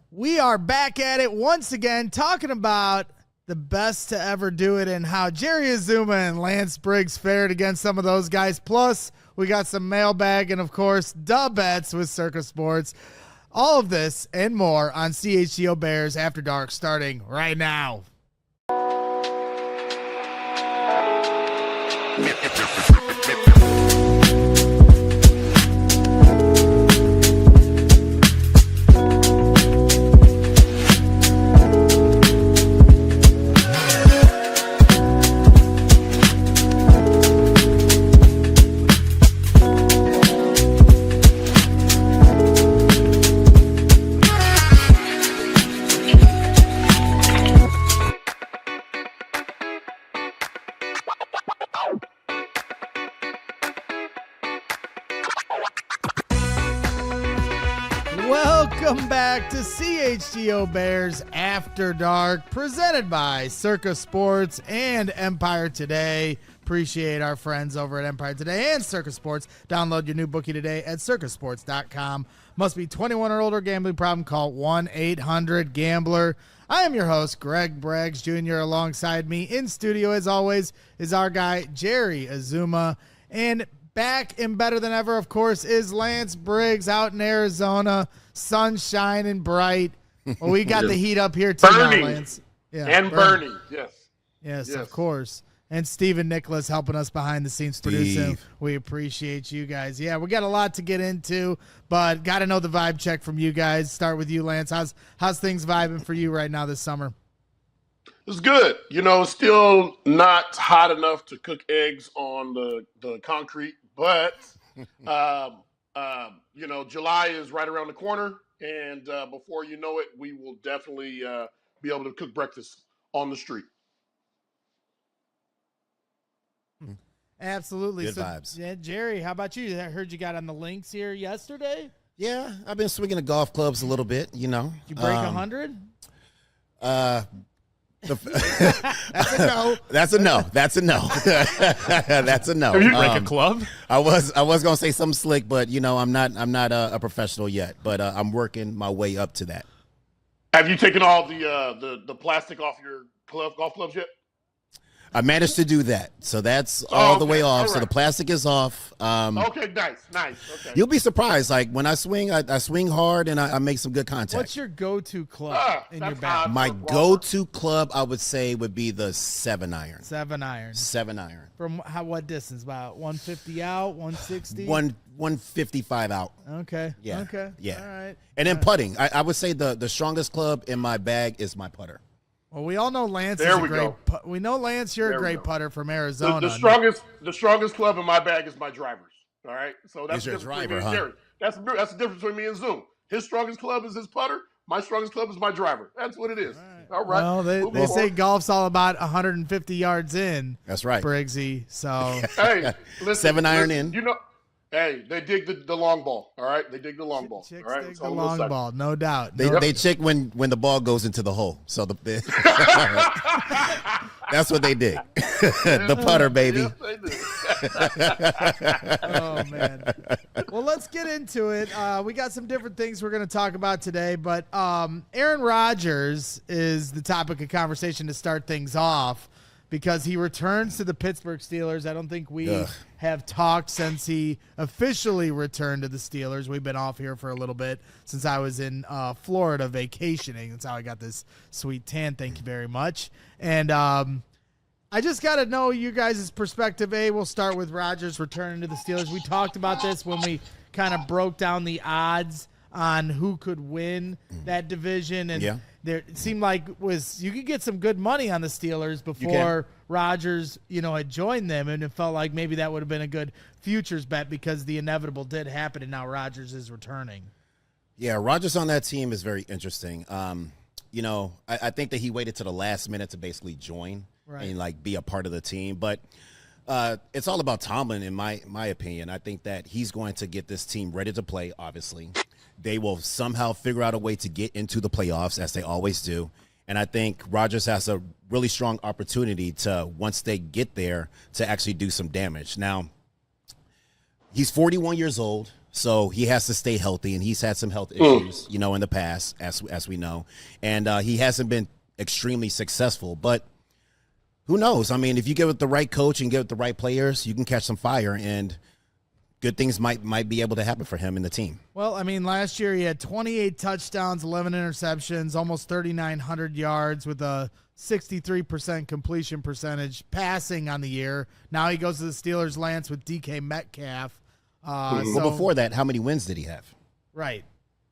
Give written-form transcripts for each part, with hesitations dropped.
We are back at it once again, talking about the best to ever do it and how Jerry Azumah and Lance Briggs fared against some of those guys. Plus, we got some mailbag and, of course, the bets with Circa Sports. All of this and more on CHGO Bears After Dark, starting right now. Welcome back to CHGO Bears After Dark, presented by Circa Sports and Empire Today. Appreciate our friends over at Empire Today and Circa Sports. Download your new bookie today at circasports.com. Must be 21 or older. Gambling problem? Call 1-800-GAMBLER. I am your host, Greg Braggs Jr. Alongside me in studio, as always, is our guy, Jerry Azumah. And back and better than ever, of course, is Lance Briggs out in Arizona. Sun shining bright. Well, we got the heat up here too now, Lance. Yeah, and burning, yes. Yes, of course. And Stephen Nicholas helping us behind the scenes producing. We appreciate you guys. Yeah, we got a lot to get into, but got to know the vibe check from you guys. Start with you, Lance. How's things vibing for you right now this summer? It's good. You know, still not hot enough to cook eggs on the concrete, but you know, July is right around the corner, and before you know it, we will definitely be able to cook breakfast on the street. Absolutely. Good vibes. Yeah, Jerry, how about you? I heard you got on the links here yesterday. Yeah, I've been swinging the golf clubs a little bit, you know. Did you break 100? That's a no. That's a no. That's a no. That's a no. Have you break a club? I was gonna say something slick, but you know, I'm not a professional yet, but I'm working my way up to that. Have you taken all the plastic off your golf clubs yet? I managed to do that, so that's all the way off. Right. So the plastic is off. Okay, nice. Okay. You'll be surprised. Like when I swing, I swing hard and I make some good contact. What's your go-to club in your bag? My go-to club, I would say, would be the 7-iron. 7-iron. 7-iron. From what distance? About 150 out, 160? 155 out. Okay. Yeah. Okay. Yeah. All right. And then putting. I would say the strongest club in my bag is my putter. Well, we all know Lance there is a we great go. We know Lance, you're a great putter from Arizona. The strongest club in my bag is my drivers. All right. So that's your driver, huh? Jerry. That's the difference between me and Zoom. His strongest club is his putter. My strongest club is my driver. That's what it is. All right. Well, they say golf's all about 150 yards in. That's right. Briggsy. So hey, listen, 7-iron in. You know, hey, they dig the long ball. All right, they dig the long ball. Chicks all right, dig the long ball, no doubt. They check when the ball goes into the hole. So that's what they did. The putter, baby. Yes, they do. Oh man. Well, let's get into it. We got some different things we're going to talk about today, but Aaron Rodgers is the topic of conversation to start things off because he returns to the Pittsburgh Steelers. I don't think we have talked since he officially returned to the Steelers. We've been off here for a little bit since I was in Florida vacationing. That's how I got this sweet tan. Thank you very much. And I just got to know you guys' perspective. We'll start with Rodgers returning to the Steelers. We talked about this when we kind of broke down the odds on who could win that division. And it seemed like you could get some good money on the Steelers before Rodgers, had joined them. And it felt like maybe that would have been a good futures bet because the inevitable did happen and now Rodgers is returning. Yeah, Rodgers on that team is very interesting. I think that he waited to the last minute to basically join and be a part of the team. But it's all about Tomlin, in my opinion. I think that he's going to get this team ready to play, obviously. They will somehow figure out a way to get into the playoffs, as they always do. And I think Rodgers has a really strong opportunity to, once they get there, to actually do some damage. Now, he's 41 years old. So he has to stay healthy, and he's had some health issues, you know, in the past, as we know. And he hasn't been extremely successful. But who knows? I mean, if you get with the right coach and get with the right players, you can catch some fire, and good things might be able to happen for him and the team. Well, I mean, last year he had 28 touchdowns, 11 interceptions, almost 3,900 yards with a 63% completion percentage passing on the year. Now he goes to the Steelers, Lance, with DK Metcalf. Well, before that, how many wins did he have? Right.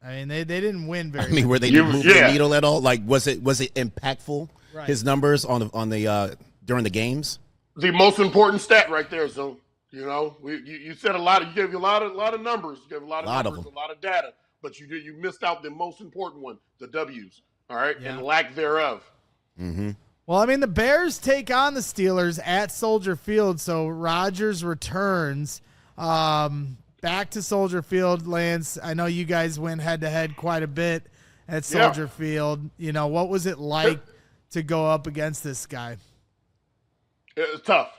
I mean, they didn't win very. I mean, were they moving the needle at all? Like, was it impactful? Right. His numbers on the during the games. The most important stat right there, Zoom. You know, you said a lot. You gave you a lot of numbers. You gave a lot of numbers, a lot of data, but you missed out the most important one, the W's. All right, and lack thereof. Mm-hmm. Well, I mean, the Bears take on the Steelers at Soldier Field, so Rodgers returns. Back to Soldier Field, Lance. I know you guys went head-to-head quite a bit at Soldier Field. You know, what was it like to go up against this guy? It was tough.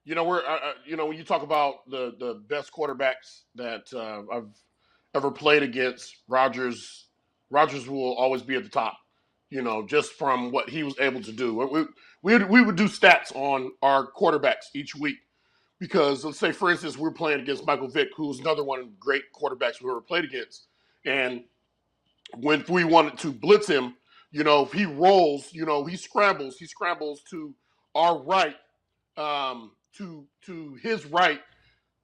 You know, when you talk about the best quarterbacks that I've ever played against, Rodgers will always be at the top. You know, just from what he was able to do. We would do stats on our quarterbacks each week. Because let's say, for instance, we're playing against Michael Vick, who's another one of the great quarterbacks we ever played against. And when we wanted to blitz him, you know, if he rolls, you know, he scrambles to our right, to his right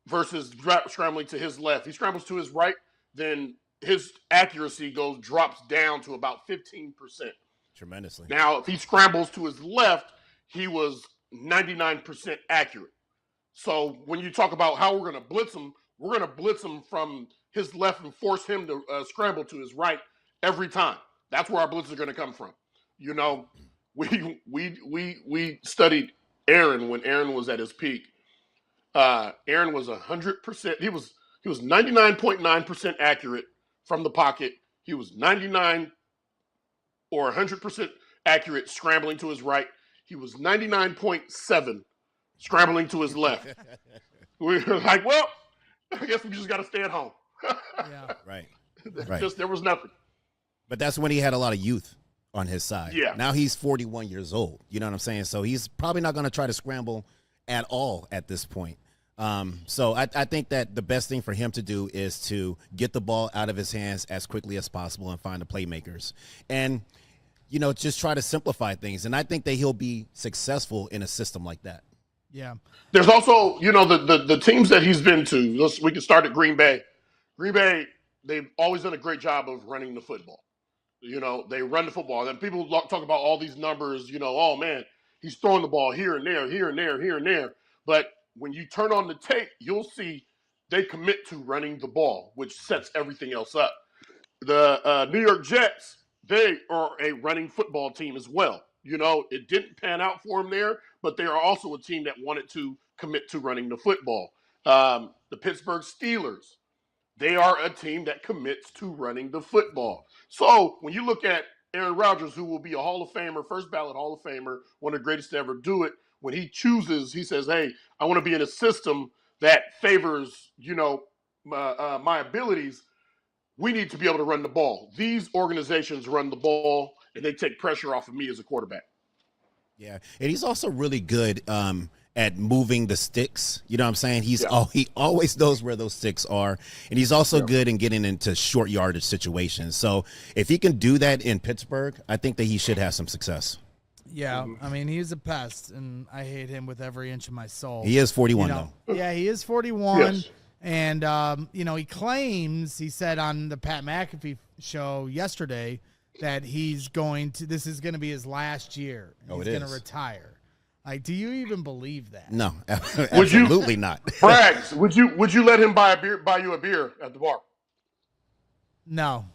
versus scrambling to his left. He scrambles to his right, then his accuracy drops down to about 15%. Tremendously. Now, if he scrambles to his left, he was 99% accurate. So when you talk about how we're going to blitz him from his left and force him to scramble to his right every time. That's where our blitzes are going to come from. You know, we studied Aaron when Aaron was at his peak. Aaron was 100%. He was 99.9% accurate from the pocket. He was 99 or 100% accurate scrambling to his right. He was 99.7 scrambling to his left. We were like, well, I guess we just got to stay at home. Right. There was nothing. But that's when he had a lot of youth on his side. Yeah. Now he's 41 years old. You know what I'm saying? So he's probably not going to try to scramble at all at this point. So I think that the best thing for him to do is to get the ball out of his hands as quickly as possible and find the playmakers. And, you know, just try to simplify things. And I think that he'll be successful in a system like that. Yeah. There's also, you know, the teams that he's been to. We can start at Green Bay. Green Bay, they've always done a great job of running the football. You know, they run the football. And people talk about all these numbers, you know, oh, man, he's throwing the ball here and there, here and there, here and there. But when you turn on the tape, you'll see they commit to running the ball, which sets everything else up. The New York Jets, they are a running football team as well. You know, it didn't pan out for them there, but they are also a team that wanted to commit to running the football. The Pittsburgh Steelers, they are a team that commits to running the football. So when you look at Aaron Rodgers, who will be a Hall of Famer, first ballot Hall of Famer, one of the greatest to ever do it, when he chooses, he says, hey, I want to be in a system that favors, you know, my abilities. We need to be able to run the ball. These organizations run the ball, and they take pressure off of me as a quarterback. Yeah, and he's also really good at moving the sticks. You know what I'm saying? He always knows where those sticks are, and he's also good in getting into short yardage situations. So if he can do that in Pittsburgh, I think that he should have some success. Yeah, I mean, he's a pest, and I hate him with every inch of my soul. He is 41, though. Yeah, he is 41. Yes. And, you know, he said on the Pat McAfee show yesterday that this is going to be his last year. He's going to retire. Like, do you even believe that? No, absolutely not. Braggs, would you let him buy you a beer at the bar? No.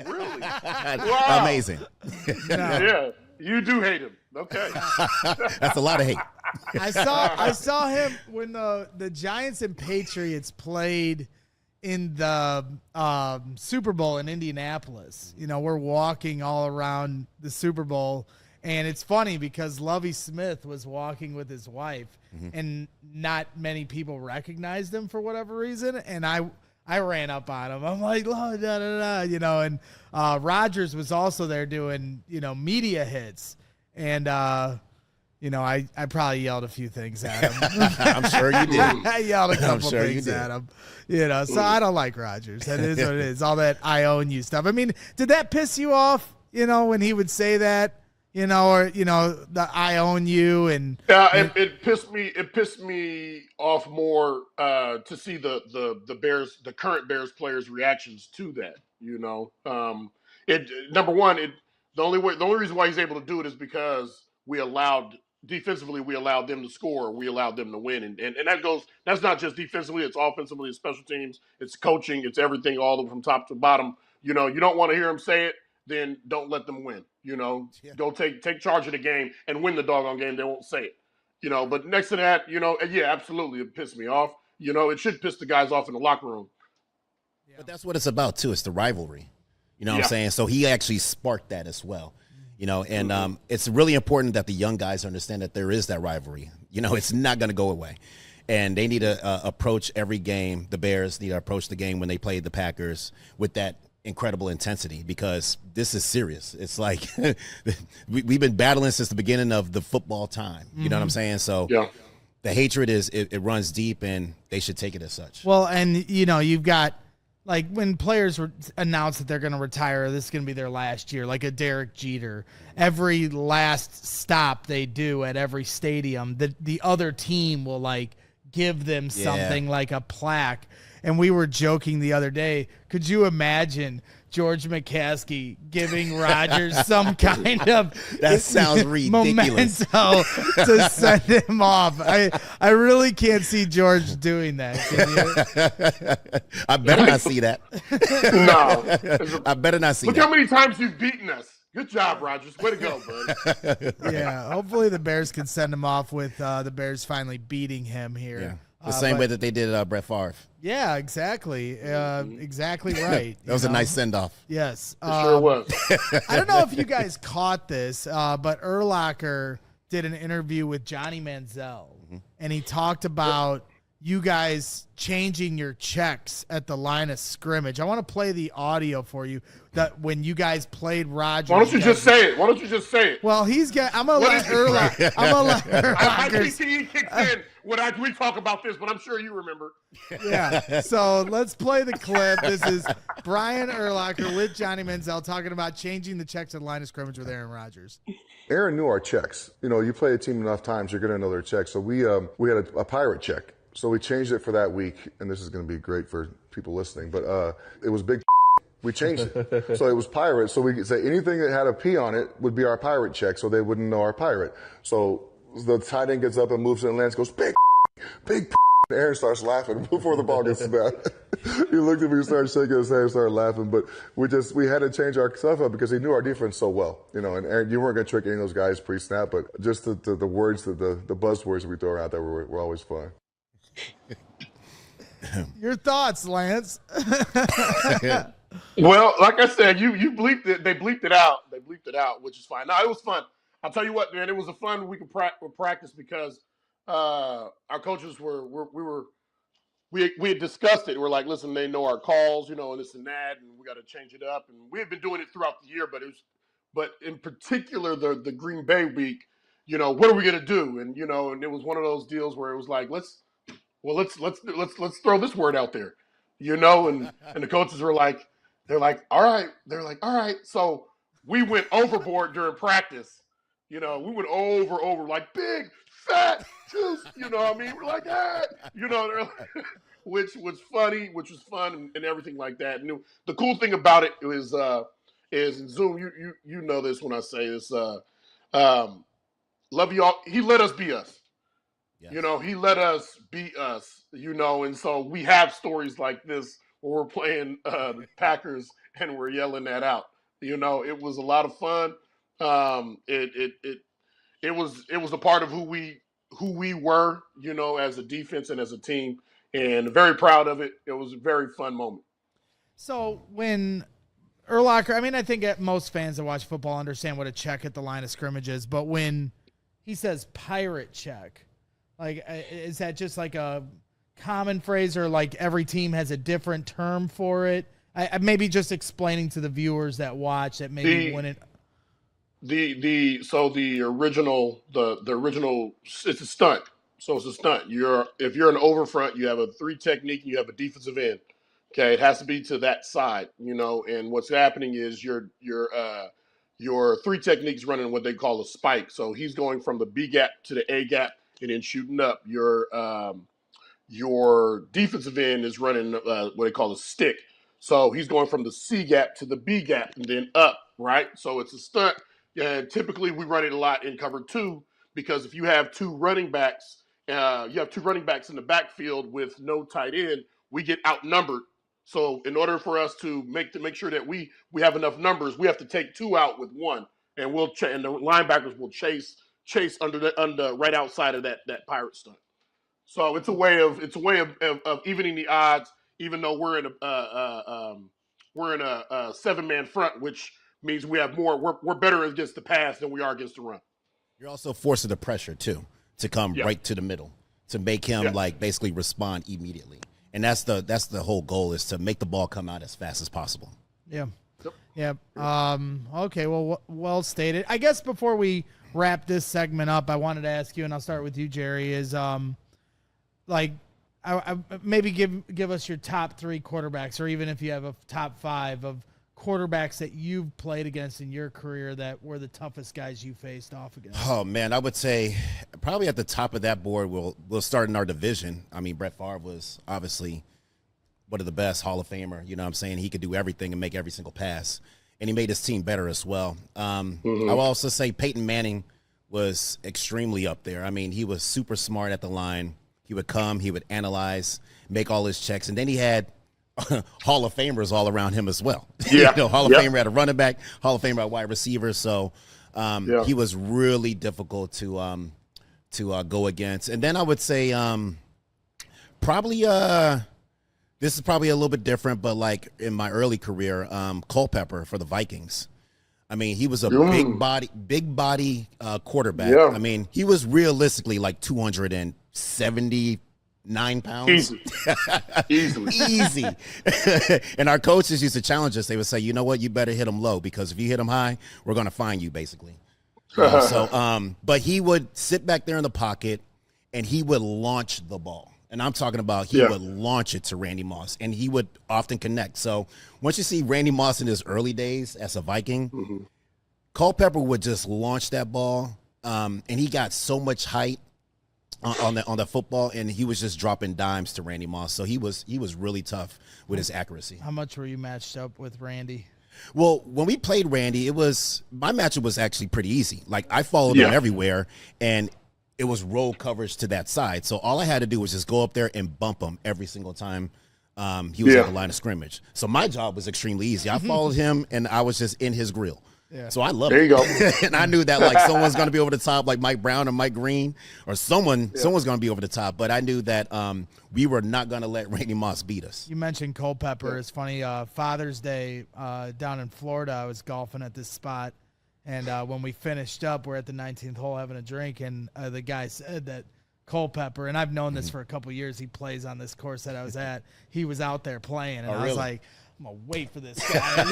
Really? Wow. Amazing. No. Yeah, you do hate him. Okay. That's a lot of hate. I saw him when the Giants and Patriots played in the Super Bowl in Indianapolis. You know, we're walking all around the Super Bowl, And it's funny because Lovie Smith was walking with his wife, and not many people recognized him for whatever reason. And I ran up on him. I'm like, oh, da, da, da, and Rodgers was also there doing, media hits. And, I probably yelled a few things at him. I'm sure you did. I yelled a couple things at him. So I don't like Rodgers. That is what it is. All that I own you stuff. I mean, did that piss you off, when he would say that? The I own you and it pissed me off more to see the Bears, the current Bears players' reactions to that. Number one, the only reason why he's able to do it is because we allowed them to score, we allowed them to win, and that's not just defensively, it's offensively, it's special teams, it's coaching, it's everything, all the way from top to bottom. You don't want to hear him say it, then don't let them win. Go take charge of the game and win the doggone game. They won't say it. But next to that, yeah, absolutely, it pissed me off. It should piss the guys off in the locker room. But that's what it's about too. It's the rivalry. What I'm saying? So he actually sparked that as well. And it's really important that the young guys understand that there is that rivalry. It's not going to go away. And they need to approach every game. The Bears need to approach the game when they play the Packers with that incredible intensity, because this is serious. It's like we've been battling since the beginning of the football time. You know what I'm saying? So the hatred it runs deep, and they should take it as such. Well, and you've got, like, when players announce that they're going to retire, this is going to be their last year, like a Derek Jeter. Every last stop they do at every stadium, the other team will, like, give them something like a plaque. And we were joking the other day, could you imagine George McCaskey giving Rodgers some kind of that sounds ridiculous memento to send him off? I really can't see George doing that. Can you? I better not see that. No. I better not see Look that. how many times you've beaten us. Good job, Rodgers. Way to go, bud. Yeah, hopefully the Bears can send him off with the Bears finally beating him here. Yeah. The same way that they did Brett Favre. Yeah, exactly. Exactly right. That was a nice send-off. Yes. It sure was. I don't know if you guys caught this, but Urlacher did an interview with Johnny Manziel, and he talked about you guys changing your checks at the line of scrimmage. I want to play the audio for you that when you guys played Rodgers. Why don't you just say it? Well, I'm going to let Urlacher. I think he kicks in when we talk about this, but I'm sure you remember. Yeah. So let's play the clip. This is Brian Urlacher with Johnny Manziel talking about changing the checks at the line of scrimmage with Aaron Rodgers. Aaron knew our checks. You play a team enough times, you're going to know their checks. So we had a pirate check. So we changed it for that week, and this is going to be great for people listening, but it was big. We changed it. So it was pirate. So we could say anything that had a P on it would be our pirate check, so they wouldn't know our pirate. So the tight end gets up and moves and lands, goes, big. Aaron starts laughing before the ball gets snapped. He looked at me, started shaking his head, started laughing. But we had to change our stuff up because he knew our defense so well. And Aaron, you weren't going to trick any of those guys pre-snap, but just the words, the buzzwords we throw out there were always fun. Your thoughts, Lance? Well, like I said, you bleeped it. They bleeped it out. Which is fine. No, it was fun. I'll tell you what, man. It was a fun week of practice because our coaches we had discussed it. We're like, listen, they know our calls, and this and that, and we got to change it up. And we had been doing it throughout the year, but in particular the Green Bay week, what are we gonna do? And and it was one of those deals where it was like, let's throw this word out there, and the coaches were like, all right. So we went overboard during practice. We went over like big, fat, juice, what I mean? We're like, which was funny, which was fun and everything like that. And the cool thing about it is in Zoom, you know this when I say this, love you all. He let us be us. Yes. He let us be us, and so we have stories like this where we're playing the Packers and we're yelling that out. It was a lot of fun. It was a part of who we were, as a defense and as a team, and very proud of it. It was a very fun moment. So when Urlacher, I mean, I think most fans that watch football understand what a check at the line of scrimmage is, but when he says pirate check, like, is that just like a common phrase, or like every team has a different term for it? I maybe just explaining to the viewers that watch that maybe wouldn't. The original it's a stunt. So it's a stunt. If you're an overfront, you have a 3 technique, you have a defensive end. Okay, it has to be to that side, and what's happening is your 3 techniques running what they call a spike. So he's going from the B gap to the A gap and then shooting up. Your defensive end is running what they call a stick. So he's going from the C gap to the B gap and then up, right? So it's a stunt. And typically we run it a lot in cover 2 because if you have 2 running backs, in the backfield with no tight end, we get outnumbered. So in order for us to make sure that we have enough numbers, we have to take 2 out with 1, and and the linebackers will chase under right outside of that pirate stunt. So it's a way of evening the odds, even though we're in a 7-man front, which means we have more. We're better against the pass than we are against the run. You're also forcing the pressure too to come right to the middle to make him like basically respond immediately, and that's the whole goal, is to make the ball come out as fast as possible. Yeah. Yep. Okay. Well stated. I guess before we wrap this segment up, I wanted to ask you, and I'll start with you, Jerry. Is like, I maybe give us your top 3 quarterbacks, or even if you have a top 5 of quarterbacks that you've played against in your career that were the toughest guys you faced off against. Oh man, I would say probably at the top of that board, we'll start in our division. I mean, Brett Favre was obviously one of the best, Hall of Famer. You know what I'm saying? He could do everything and make every single pass, and he made his team better as well. I will also say Peyton Manning was extremely up there. I mean, he was super smart at the line. He would come, he would analyze, make all his checks, and then he had Hall of Famers all around him as well. Yeah. Hall of Famer at a running back, Hall of Famer at wide receiver. So he was really difficult to go against. And then I would say probably this is probably a little bit different, but like in my early career, Culpepper for the Vikings. I mean, he was a big body quarterback. Yeah. I mean, he was realistically like 279 pounds. Easy. And our coaches used to challenge us. They would say, you know what, you better hit him low, because if you hit him high, we're going to find you, basically. But he would sit back there in the pocket and he would launch the ball. And I'm talking about he would launch it to Randy Moss, and he would often connect. So once you see Randy Moss in his early days as a Viking, Culpepper would just launch that ball, and he got so much height on the football, and he was just dropping dimes to Randy Moss. So he was really tough with his accuracy. How much were you matched up with Randy? Well, when we played Randy, my matchup was actually pretty easy. Like, I followed him everywhere, and it was roll coverage to that side. So all I had to do was just go up there and bump him every single time he was at the line of scrimmage. So my job was extremely easy. I followed him, and I was just in his grill. Yeah. So I loved it. There you go. And I knew that like someone's going to be over the top, like Mike Brown or Mike Green, or someone's going to be over the top. But I knew that we were not going to let Randy Moss beat us. You mentioned Culpepper. It's funny. Father's Day down in Florida, I was golfing at this spot. And when we finished up, we're at the 19th hole having a drink, and the guy said that Culpepper, and I've known this for a couple of years, he plays on this course that I was at. He was out there playing, and I was like, I'm going to wait for this guy.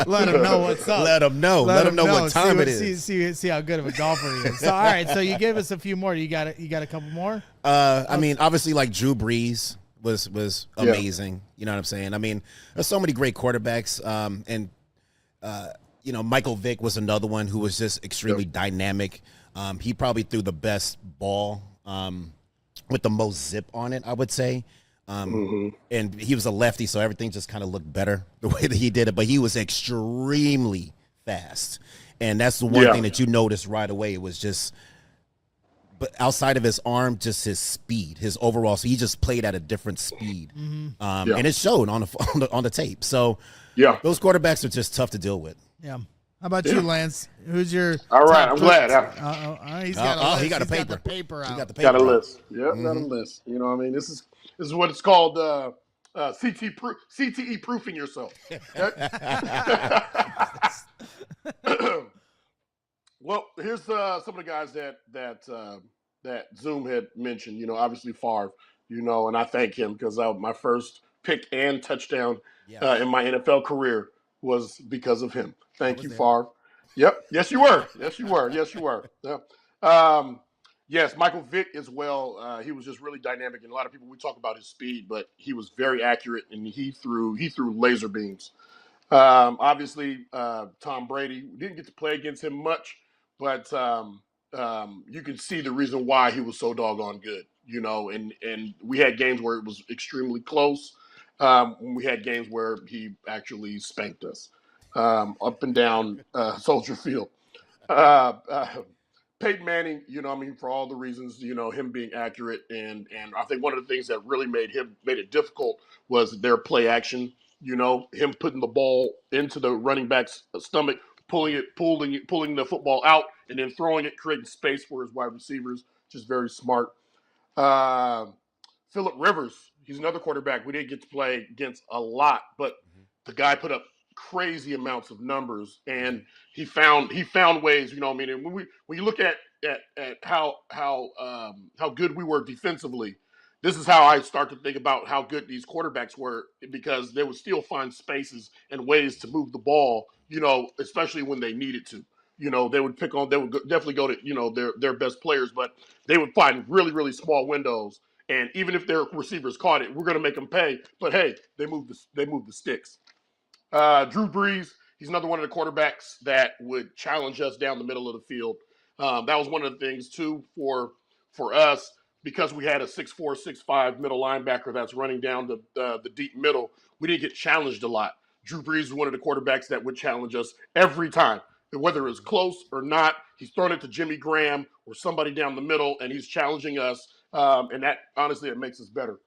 Let him know what's up. Let him know. Let him know what time it is. See how good of a golfer he is. So, all right, so you gave us a few more. You got a couple more? I mean, obviously, like Drew Brees was amazing. You know what I'm saying? I mean, there's so many great quarterbacks, and you know, Michael Vick was another one who was just extremely dynamic. He probably threw the best ball with the most zip on it, I would say. And he was a lefty, so everything just kind of looked better the way that he did it. But he was extremely fast. And that's the one thing that you noticed right away. It was just, but outside of his arm, just his speed, his overall. So he just played at a different speed. And it showed on the tape. So those quarterbacks are just tough to deal with. Yeah. How about you, Lance? Who's your all right? I'm glad. He's got a list. He got a paper. Got the paper out. He got the paper. Got a list. Yeah, got a list. You know what I mean? This is what it's called CTE proofing yourself. Well, here's some of the guys that Zoom had mentioned. Obviously Favre. And I thank him because my first pick and touchdown in my NFL career was because of him. Thank you, Favre. Yep. Yes, you were. Yes, you were. Yes, you were. Yeah. Yes, Michael Vick as well. He was just really dynamic, and a lot of people, we talk about his speed, but he was very accurate, and he threw laser beams. Obviously, Tom Brady, we didn't get to play against him much, but you can see the reason why he was so doggone good. And we had games where it was extremely close. We had games where he actually spanked us up and down Soldier Field. Peyton Manning, for all the reasons, him being accurate, and I think one of the things that really made it difficult was their play action. Him putting the ball into the running back's stomach, pulling the football out, and then throwing it, creating space for his wide receivers, just very smart. Phillip Rivers, he's another quarterback we didn't get to play against a lot, but the guy put up crazy amounts of numbers, and he found ways. And when you look at how good we were defensively, this is how I start to think about how good these quarterbacks were, because they would still find spaces and ways to move the ball. Especially when they needed to. They would definitely go to their best players, but they would find really, really small windows. And even if their receivers caught it, we're going to make them pay. But hey, they moved the sticks. Drew Brees, he's another one of the quarterbacks that would challenge us down the middle of the field. That was one of the things too for us, because we had a 6'4", 6'5" middle linebacker that's running down the deep middle. We didn't get challenged a lot. Drew Brees is one of the quarterbacks that would challenge us every time, whether it's close or not. He's throwing it to Jimmy Graham or somebody down the middle, and he's challenging us. And that, honestly, it makes us better.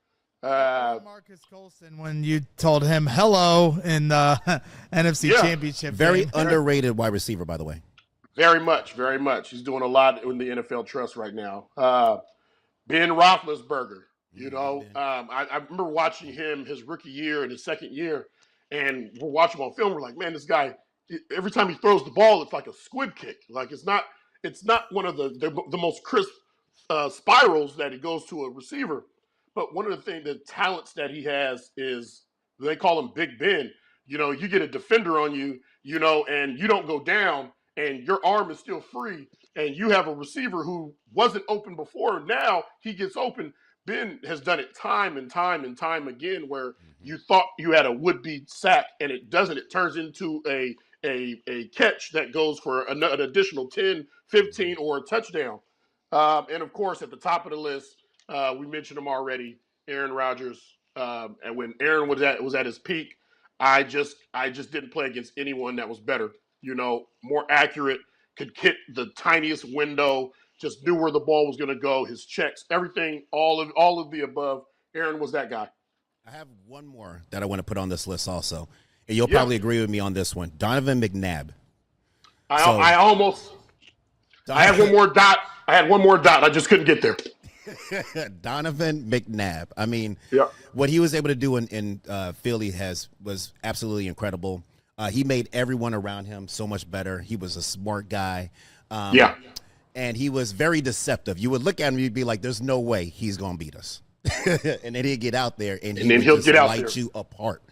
Marcus Colston, when you told him hello in the NFC Championship very game. underrated wide receiver, by the way. Very much, very much. He's doing a lot in the NFL Trust right now. Ben Roethlisberger, I remember watching him his rookie year and his second year, and we're watching him on film. We're like, man, this guy, every time he throws the ball, it's like a squib kick. Like it's not one of the most crisp spirals that it goes to a receiver. But one of the talents that he has is, they call him Big Ben. You get a defender on you, and you don't go down, and your arm is still free, and you have a receiver who wasn't open before. Now he gets open. Ben has done it time and time and time again, where you thought you had a would-be sack, and it doesn't. It turns into a catch that goes for an additional 10, 15, or a touchdown. And of course, at the top of the list, we mentioned him already, Aaron Rodgers. And when Aaron was at his peak, I just didn't play against anyone that was better. More accurate, could hit the tiniest window, just knew where the ball was going to go, his checks, everything, all of the above. Aaron was that guy. I have one more that I want to put on this list also, and you'll probably agree with me on this one. Donovan McNabb. I had one more dot. I just couldn't get there. Donovan McNabb. I mean, what he was able to do in Philly was absolutely incredible. He made everyone around him so much better. He was a smart guy. And he was very deceptive. You would look at him, you'd be like, there's no way he's going to beat us. And then he'd get out there, and he would just light you apart.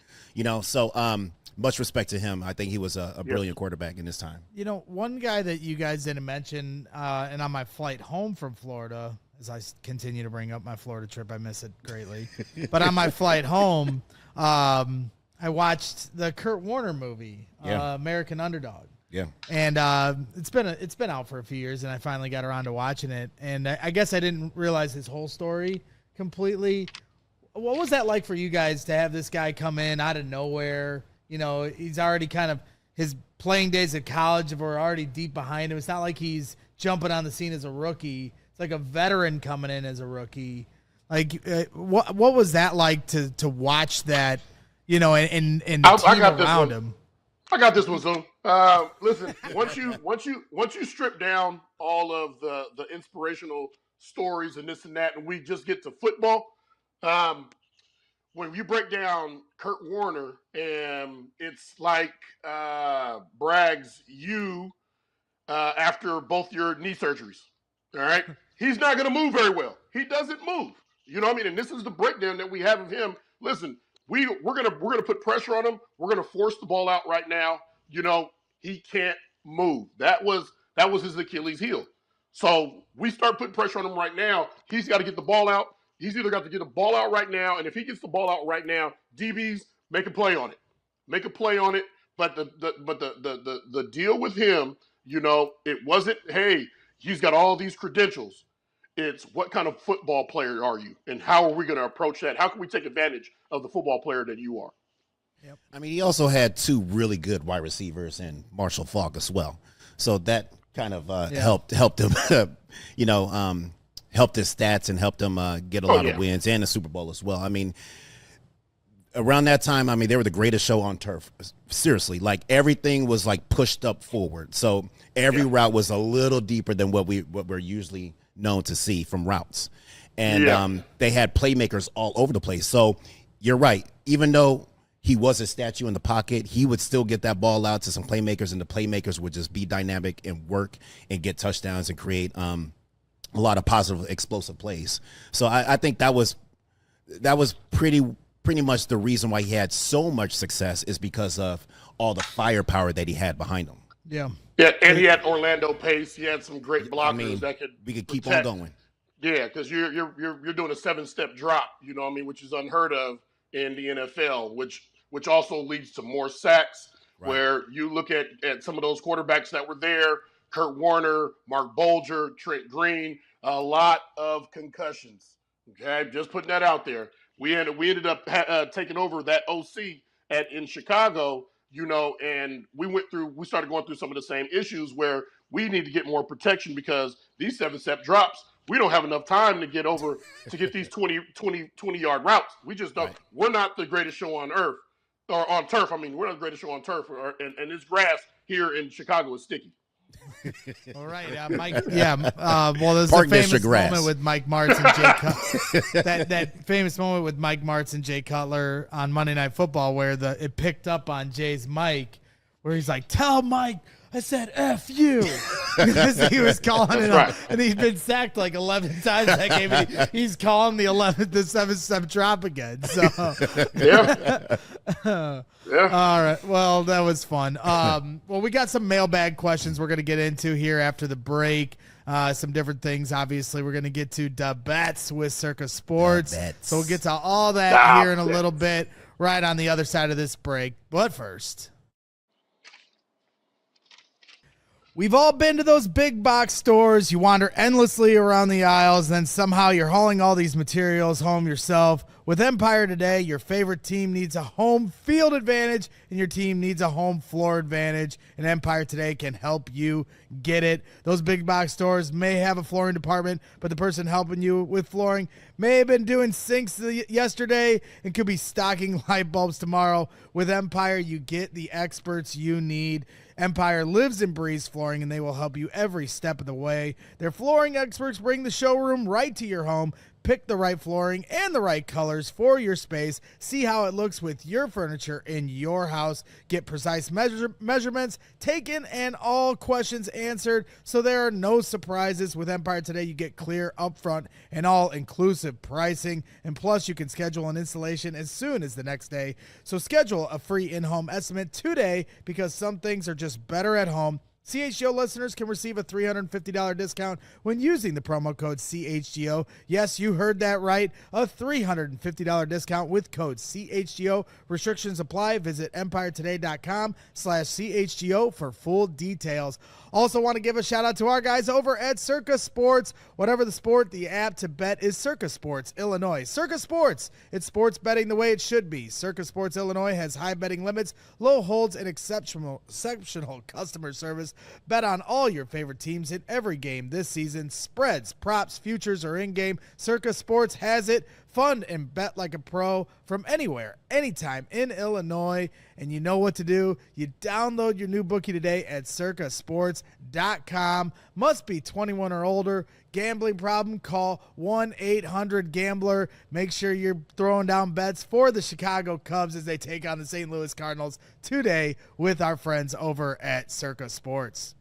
So much respect to him. I think he was a brilliant quarterback in his time. One guy that you guys didn't mention, and on my flight home from Florida, as I continue to bring up my Florida trip, I miss it greatly. But on my flight home, I watched the Kurt Warner movie, American Underdog. Yeah. And it's been out for a few years, and I finally got around to watching it. And I guess I didn't realize his whole story completely. What was that like for you guys to have this guy come in out of nowhere? He's already his playing days at college were already deep behind him. It's not like he's jumping on the scene as a rookie. It's like a veteran coming in as a rookie. Like, what was that like to watch that, and the team around him? I got this one, Zoom. Listen, once you strip down all of the inspirational stories and this and that, and we just get to football, when you break down Kurt Warner, and it's like Braggs, you after both your knee surgeries. All right, he's not going to move very well. He doesn't move. You know what I mean? And this is the breakdown that we have of him. Listen, we're gonna put pressure on him. We're gonna force the ball out right now. You know, he can't move. That was his Achilles heel. So we start putting pressure on him right now. He's got to get the ball out. He's either got to get the ball out right now, and if he gets the ball out right now, DBs make a play on it. Make a play on it. But the deal with him, you know, it wasn't, hey, he's got all these credentials. It's what kind of football player are you, and how are we going to approach that? How can we take advantage of the football player that you are? Yep. I mean, he also had 2 really good wide receivers and Marshall Faulk as well. So that kind of helped him, you know, helped his stats and helped him get a lot of wins and the Super Bowl as well. I mean, around that time, I mean, they were the greatest show on turf. Seriously, like everything was like pushed up forward. So every route was a little deeper than what we're usually known to see from routes. And they had playmakers all over the place. So you're right. Even though he was a statue in the pocket, he would still get that ball out to some playmakers, and the playmakers would just be dynamic and work and get touchdowns and create a lot of positive, explosive plays. So I think that was pretty much the reason why he had so much success, is because of all the firepower that he had behind him. Yeah, and he had Orlando Pace. He had some great blockers that could. We could keep on going. Yeah, because you're doing a 7-step drop. You know what I mean, which is unheard of in the NFL. Which also leads to more sacks. Right. Where you look at some of those quarterbacks that were there, Kurt Warner, Mark Bolger, Trent Green, a lot of concussions. Okay, just putting that out there. We ended up taking over that OC in Chicago, you know, and we started going through some of the same issues where we need to get more protection, because these 7-step drops, we don't have enough time to get these 20-yard routes. We just don't. Right. We're not the greatest show on earth, or on turf. I mean, we're not the greatest show on turf, and this grass here in Chicago is sticky. All right, Mike. Yeah, well, there's a famous moment with Mike Martz and Jay Cutler. that famous moment with Mike Martz and Jay Cutler on Monday Night Football, where it picked up on Jay's mic, where he's like, "Tell Mike I said F you," because he was calling it up, and he's been sacked like 11 times that game. And he's calling the 7-step drop again. So yeah. All right. Well, that was fun. Well, we got some mailbag questions we're going to get into here after the break. Some different things. Obviously, we're going to get to the bets with Circa Sports. So we'll get to all that here in a little bit, right on the other side of this break. But first, we've all been to those big box stores. You wander endlessly around the aisles, then somehow you're hauling all these materials home yourself. With Empire Today, your favorite team needs a home field advantage, and your team needs a home floor advantage, and Empire Today can help you get it. Those big box stores may have a flooring department, but the person helping you with flooring may have been doing sinks yesterday and could be stocking light bulbs tomorrow. With Empire, you get the experts you need. Empire lives and breathes flooring, and they will help you every step of the way. Their flooring experts bring the showroom right to your home. Pick the right flooring and the right colors for your space. See how it looks with your furniture in your house. Get precise measurements taken and all questions answered, so there are no surprises. With Empire Today, you get clear, upfront, and all-inclusive pricing. And plus, you can schedule an installation as soon as the next day. So schedule a free in-home estimate today, because some things are just better at home. CHGO listeners can receive a $350 discount when using the promo code CHGO. Yes, you heard that right. A $350 discount with code CHGO. Restrictions apply. Visit empiretoday.com/CHGO for full details. Also want to give a shout out to our guys over at Circa Sports. Whatever the sport, the app to bet is Circa Sports, Illinois. Circa Sports, it's sports betting the way it should be. Circa Sports, Illinois has high betting limits, low holds, and exceptional customer service. Bet on all your favorite teams in every game this season. Spreads, props, futures, or in-game, Circa Sports has it. fund and bet like a pro from anywhere, anytime in Illinois. And you know what to do. You download your new bookie today at circasports.com. Must be 21 or older. Gambling problem? Call 1-800-GAMBLER. Make sure you're throwing down bets for the Chicago Cubs as they take on the St. Louis Cardinals today with our friends over at Circa Sports.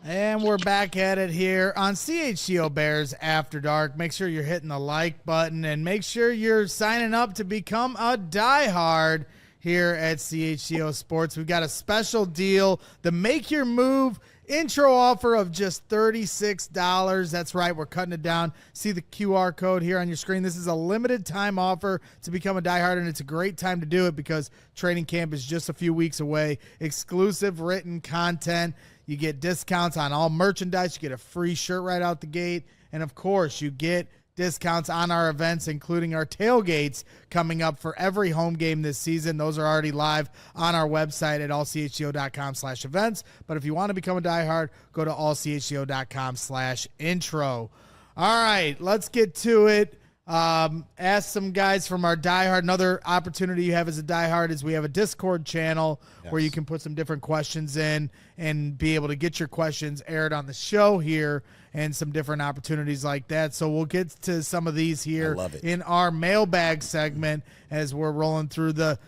And we're back at it here on CHGO Bears After Dark. Make sure you're hitting the like button and make sure you're signing up to become a diehard here at CHGO Sports. We've got a special deal, the Make Your Move intro offer of just $36. That's right, we're cutting it down. See the QR code here on your screen. This is a limited time offer to become a diehard, and it's a great time to do it because training camp is just a few weeks away. Exclusive written content. You get discounts on all merchandise. You get a free shirt right out the gate. And, of course, you get discounts on our events, including our tailgates coming up for every home game this season. Those are already live on our website at allchgo.com/events. But if you want to become a diehard, go to allchgo.com/intro. All right, let's get to it. Ask some guys from our diehard. Another opportunity you have as a diehard is we have a Discord channel where you can put some different questions in and be able to get your questions aired on the show here and some different opportunities like that. So we'll get to some of these here in our mailbag segment as we're rolling through the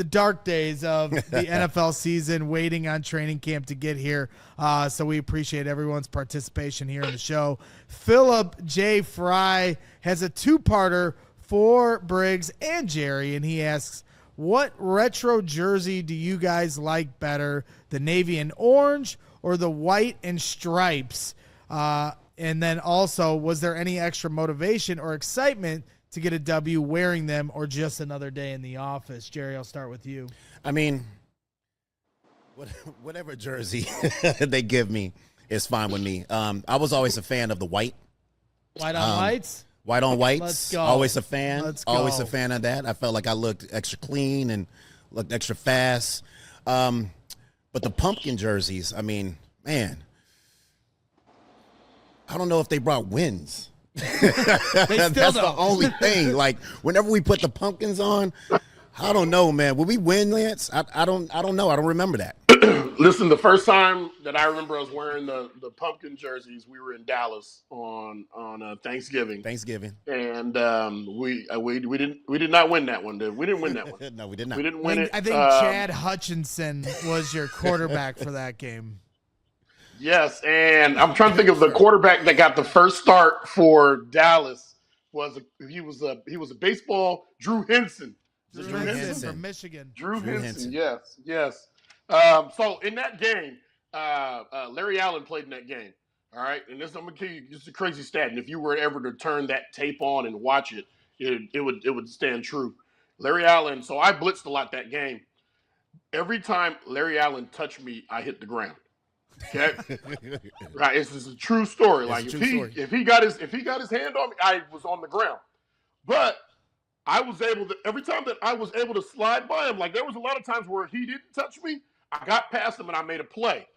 dark days of the NFL season, waiting on training camp to get here. So we appreciate everyone's participation here in the show. Philip J. Fry has a two-parter for Briggs and Jerry, and he asks, what retro jersey do you guys like better, the navy and orange or the white and stripes? And then also, was there any extra motivation or excitement to get a W wearing them or just another day in the office? Jerry, I'll start with you. I mean, whatever jersey they give me is fine with me. I was always a fan of the white. White on whites? White on whites. Let's go. Always a fan. Let's go. Always a fan of that. I felt like I looked extra clean and looked extra fast. But the pumpkin jerseys, I mean, man, I don't know if they brought wins. That's the only thing. Like, whenever we put the pumpkins on, I don't know, man. Will we win, Lance? I don't know. I don't remember that. Listen, the first time that I remember us wearing the pumpkin jerseys, we were in Dallas on Thanksgiving. And we did not win that one. We didn't win that one. No, we did not. We didn't win it. I think Chad Hutchinson was your quarterback for that game. Yes, and I'm trying to think of the quarterback that got the first start for Dallas. He was a baseball Drew Henson. Drew Henson from Michigan. Drew Henson. Yes. So in that game, Larry Allen played in that game. All right, and I'm gonna give you just a crazy stat. And if you were ever to turn that tape on and watch it, it would stand true. Larry Allen. So I blitzed a lot that game. Every time Larry Allen touched me, I hit the ground. Okay, right. It's just a true story. Like if he got his hand on me, I was on the ground. But I was able to, every time that I was able to slide by him, like there was a lot of times where he didn't touch me, I got past him and I made a play.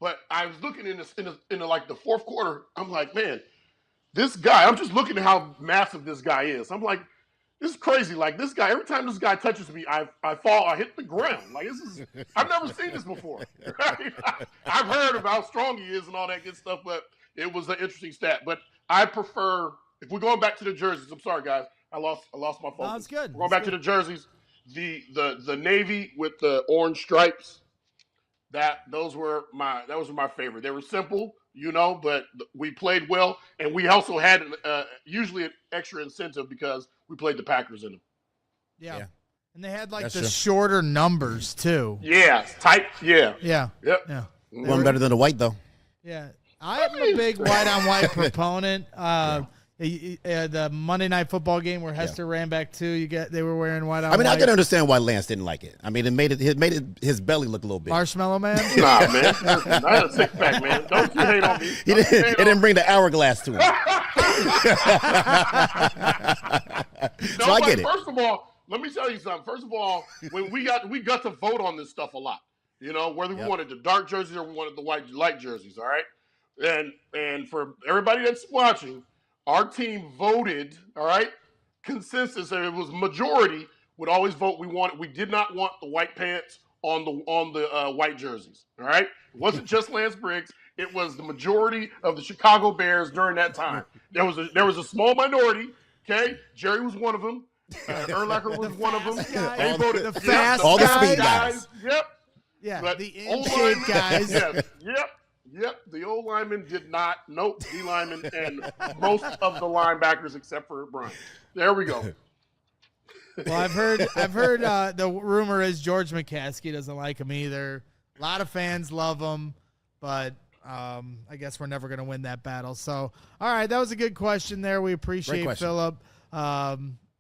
But I was looking in like the fourth quarter. I'm like, man, this guy. I'm just looking at how massive this guy is. I'm like, this is crazy. Like this guy, every time this guy touches me, I fall, I hit the ground. Like I've never seen this before. Right? I've heard of how strong he is and all that good stuff, but it was an interesting stat. But I prefer, if we're going back to the jerseys, I'm sorry guys, I lost my focus. No, it's good. We're going back to the jerseys, the navy with the orange stripes. Those were my favorite. They were simple, but we played well, and we also had usually an extra incentive because we played the Packers in them. Yeah. And they had shorter numbers too. Yeah, tight. Yeah. Yeah. Yep. Yeah. One better than the white though. Yeah, I'm a big white on white proponent. The Monday Night Football game where Hester ran back too. They were wearing white on white. I can understand why Lance didn't like it. I mean, it made his belly look a little big. Marshmallow Man. Nah, man, I had a six pack, man. Don't you hate on me? He didn't bring the hourglass to him. So I get it. First of all, let me tell you something. First of all, when we got to vote on this stuff a lot. Whether we wanted the dark jerseys or we wanted the light jerseys. All right, and for everybody that's watching. Our team voted, all right, consensus, and it was majority would always vote. We did not want the white pants on the white jerseys. All right, it wasn't just Lance Briggs. It was the majority of the Chicago Bears during that time. There was a small minority. Okay, Jerry was one of them. Urlacher was one of them. They voted the fast all the speed guys. Yep. Yeah, But the in-shape guys. Yes. Yep. The old linemen did not. Nope. D linemen and most of the linebackers except for Brian. There we go. Well, I've heard the rumor is George McCaskey doesn't like him either. A lot of fans love him, but I guess we're never going to win that battle. So, all right, that was a good question there. We appreciate Philip.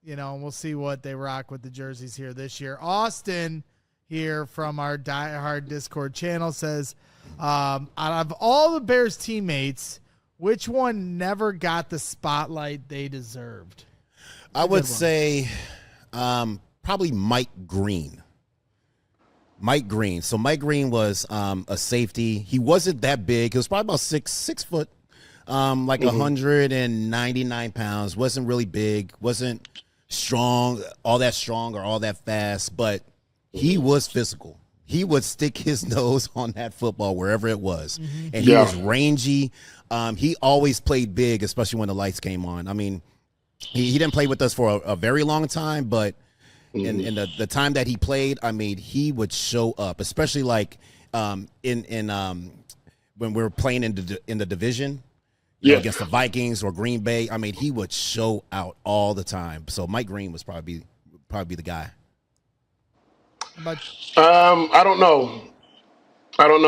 You know, and we'll see what they rock with the jerseys here this year. Austin here from our diehard Discord channel says, out of all the Bears teammates, which one never got the spotlight they deserved? I would say probably Mike Green. Mike Green. So Mike Green was a safety. He wasn't that big. He was probably about 6 foot, like 199 pounds. Wasn't really big. Wasn't all that strong or all that fast, but he was physical. He would stick his nose on that football wherever it was. And he was rangy. He always played big, especially when the lights came on. I mean, he didn't play with us for a very long time, but in the time that he played, I mean, he would show up, especially like when we were playing in the division. You know, against the Vikings or Green Bay. I mean, he would show out all the time. So Mike Green was probably the guy. I don't know.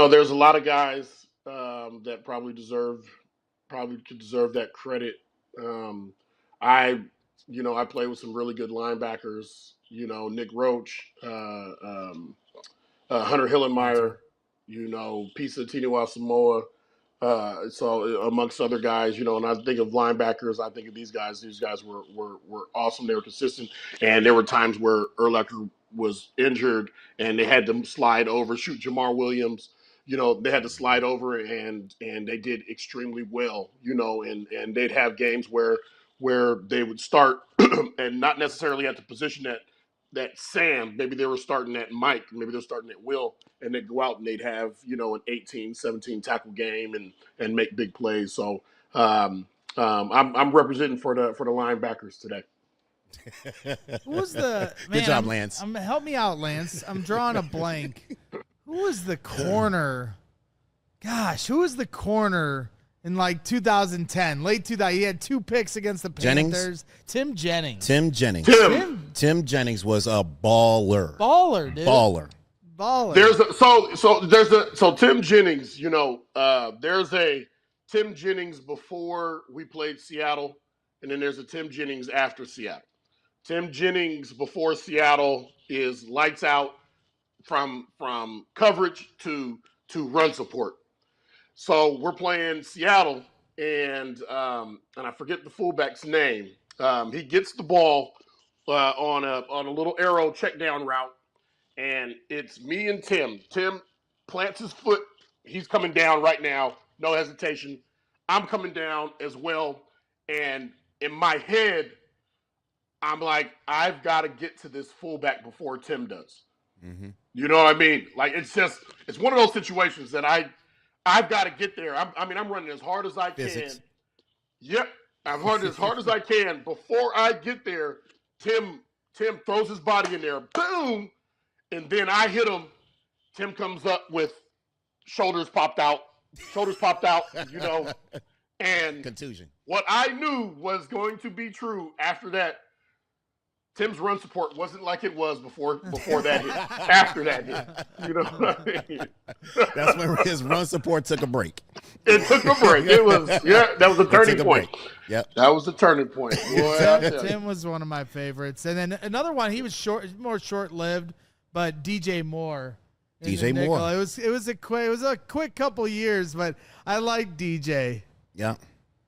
There's a lot of guys that probably could deserve that credit. I play with some really good linebackers. You know, Nick Roach, Hunter Hillenmeyer. You know, Pisa Tiniwa Samoa. So amongst other guys, you know, and I think of linebackers, I think of these guys. These guys were awesome. They were consistent, and there were times where Urlacher was injured and they had to slide over, shoot Jamar Williams. You know, they had to slide over, and they did extremely well. You know, and they'd have games where they would start and not necessarily at the position that Sam, maybe they were starting at Mike, maybe they're starting at Will, and they'd go out and they'd have, you know, an 18, 17 tackle game and make big plays. So I'm representing for the linebackers today. Who was the man? Good job, Lance. Help me out, Lance. I'm drawing a blank. Who was the corner? Gosh, who was the corner in like 2010, late 2000? He had 2 picks against the Panthers. Tim Jennings. Tim Jennings was a baller. Baller, dude. Baller. So Tim Jennings, you know, there's a Tim Jennings before we played Seattle, and then there's a Tim Jennings after Seattle. Tim Jennings before Seattle is lights out from coverage to run support. So we're playing Seattle, and I forget the fullback's name. He gets the ball on a little arrow check down route, and it's me and Tim. Tim plants his foot. He's coming down right now, no hesitation. I'm coming down as well, and in my head, I'm like, I've got to get to this fullback before Tim does. Mm-hmm. You know what I mean? Like, it's one of those situations that I've got to get there. I'm running as hard as I can. Yep. I'm running as hard as I can. Before I get there, Tim throws his body in there. Boom. And then I hit him. Tim comes up with shoulders popped out, you know. And contusion. What I knew was going to be true after that, Tim's run support wasn't like it was before that hit. After that hit, you know what I mean? That's when his run support took a break. It took a break. That was a turning point. Yep, that was the turning point. Boy, Tim was one of my favorites, and then another one. He was more short-lived, but DJ Moore. DJ Moore. It was a quick couple years, but I like DJ. Yeah.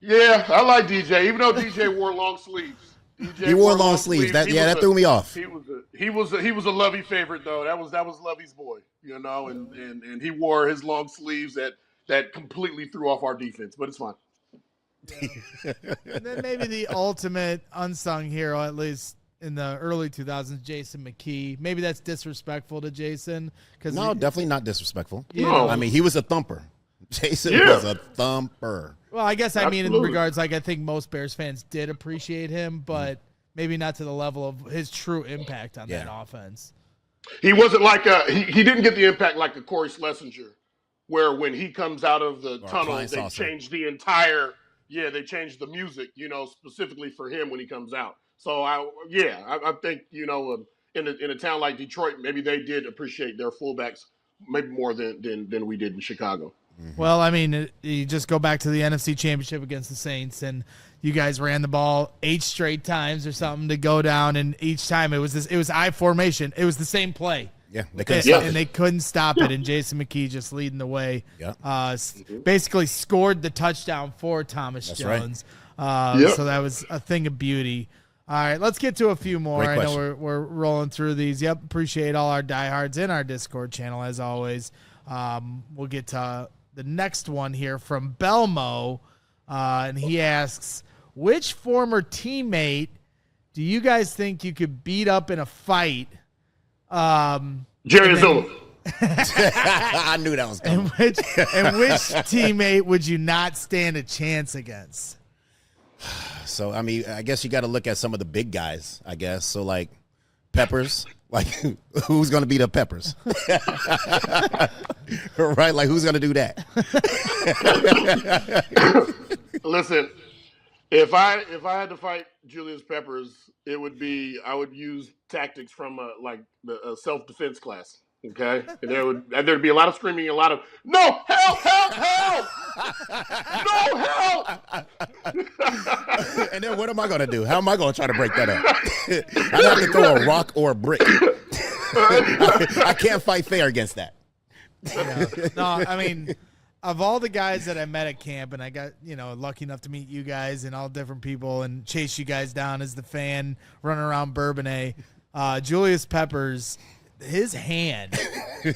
Yeah, I like DJ, even though DJ wore long sleeves. He wore long sleeves. That threw me off. He was a Lovey favorite though. That was Lovey's boy, you know, and he wore his long sleeves that completely threw off our defense. But it's fine. And then maybe the ultimate unsung hero, at least in the early 2000s, Jason McKee. Maybe that's disrespectful to Jason. No, definitely not disrespectful. No. I mean, he was a thumper. Jason was a thumper. Well, I guess I mean in Absolutely. regards, like I think most Bears fans did appreciate him, but maybe not to the level of his true impact on that offense. He wasn't like he didn't get the impact like a Corey Schlesinger, where when he comes out of the tunnel, they change the entire they changed the music, specifically for him when he comes out. So I think in a town like Detroit, maybe they did appreciate their fullbacks maybe more than we did in Chicago. Well, I mean, you just go back to the NFC Championship against the Saints, and you guys ran the ball 8 straight times or something to go down, and each time it was I formation. It was the same play. Yeah, they couldn't stop it. And they couldn't stop it, and Jason McKee just leading the way. Yeah. Basically scored the touchdown for Thomas Jones. Right. So that was a thing of beauty. All right, let's get to a few more. I know we're rolling through these. Yep, appreciate all our diehards in our Discord channel, as always. We'll get to the next one here from Belmo, and he asks, which former teammate do you guys think you could beat up in a fight? Jerry Azumah. I knew that was coming. And which teammate would you not stand a chance against? So, I mean, I guess you got to look at some of the big guys, I guess. So, like, Peppers. Like, who's going to beat up Peppers? Right? Like, who's going to do that? Listen, if I had to fight Julius Peppers, I would use tactics from a self-defense class. Okay, and there'd be a lot of screaming, a lot of no help, no help. And then what am I going to do? How am I going to try to break that up? I'd have to throw a rock or a brick. I can't fight fair against that. Yeah. No, I mean, of all the guys that I met at camp, and I got lucky enough to meet you guys and all different people and chase you guys down as the fan running around Bourbonnais, Julius Peppers. His hand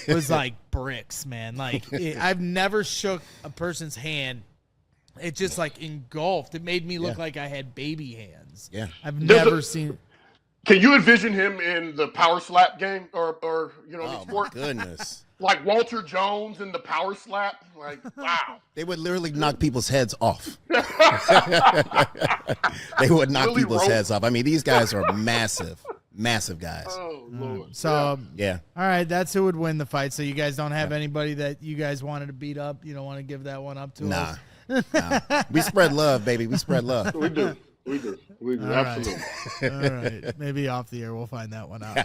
was like bricks, man. Like I've never shook a person's hand. It just like engulfed. It made me look like I had baby hands. Yeah, I've never seen. Can you envision him in the power slap game or the sport? My goodness. Like Walter Jones in the power slap? Like, wow. They would literally knock people's heads off. They would knock people's heads off. I mean, these guys are massive guys. Oh, Lord. So, yeah. All right, that's who would win the fight. So you guys don't have anybody that you guys wanted to beat up? You don't want to give that one up to us? Nah. We spread love, baby. We spread love. We do. Absolutely. All right. Maybe off the air we'll find that one out.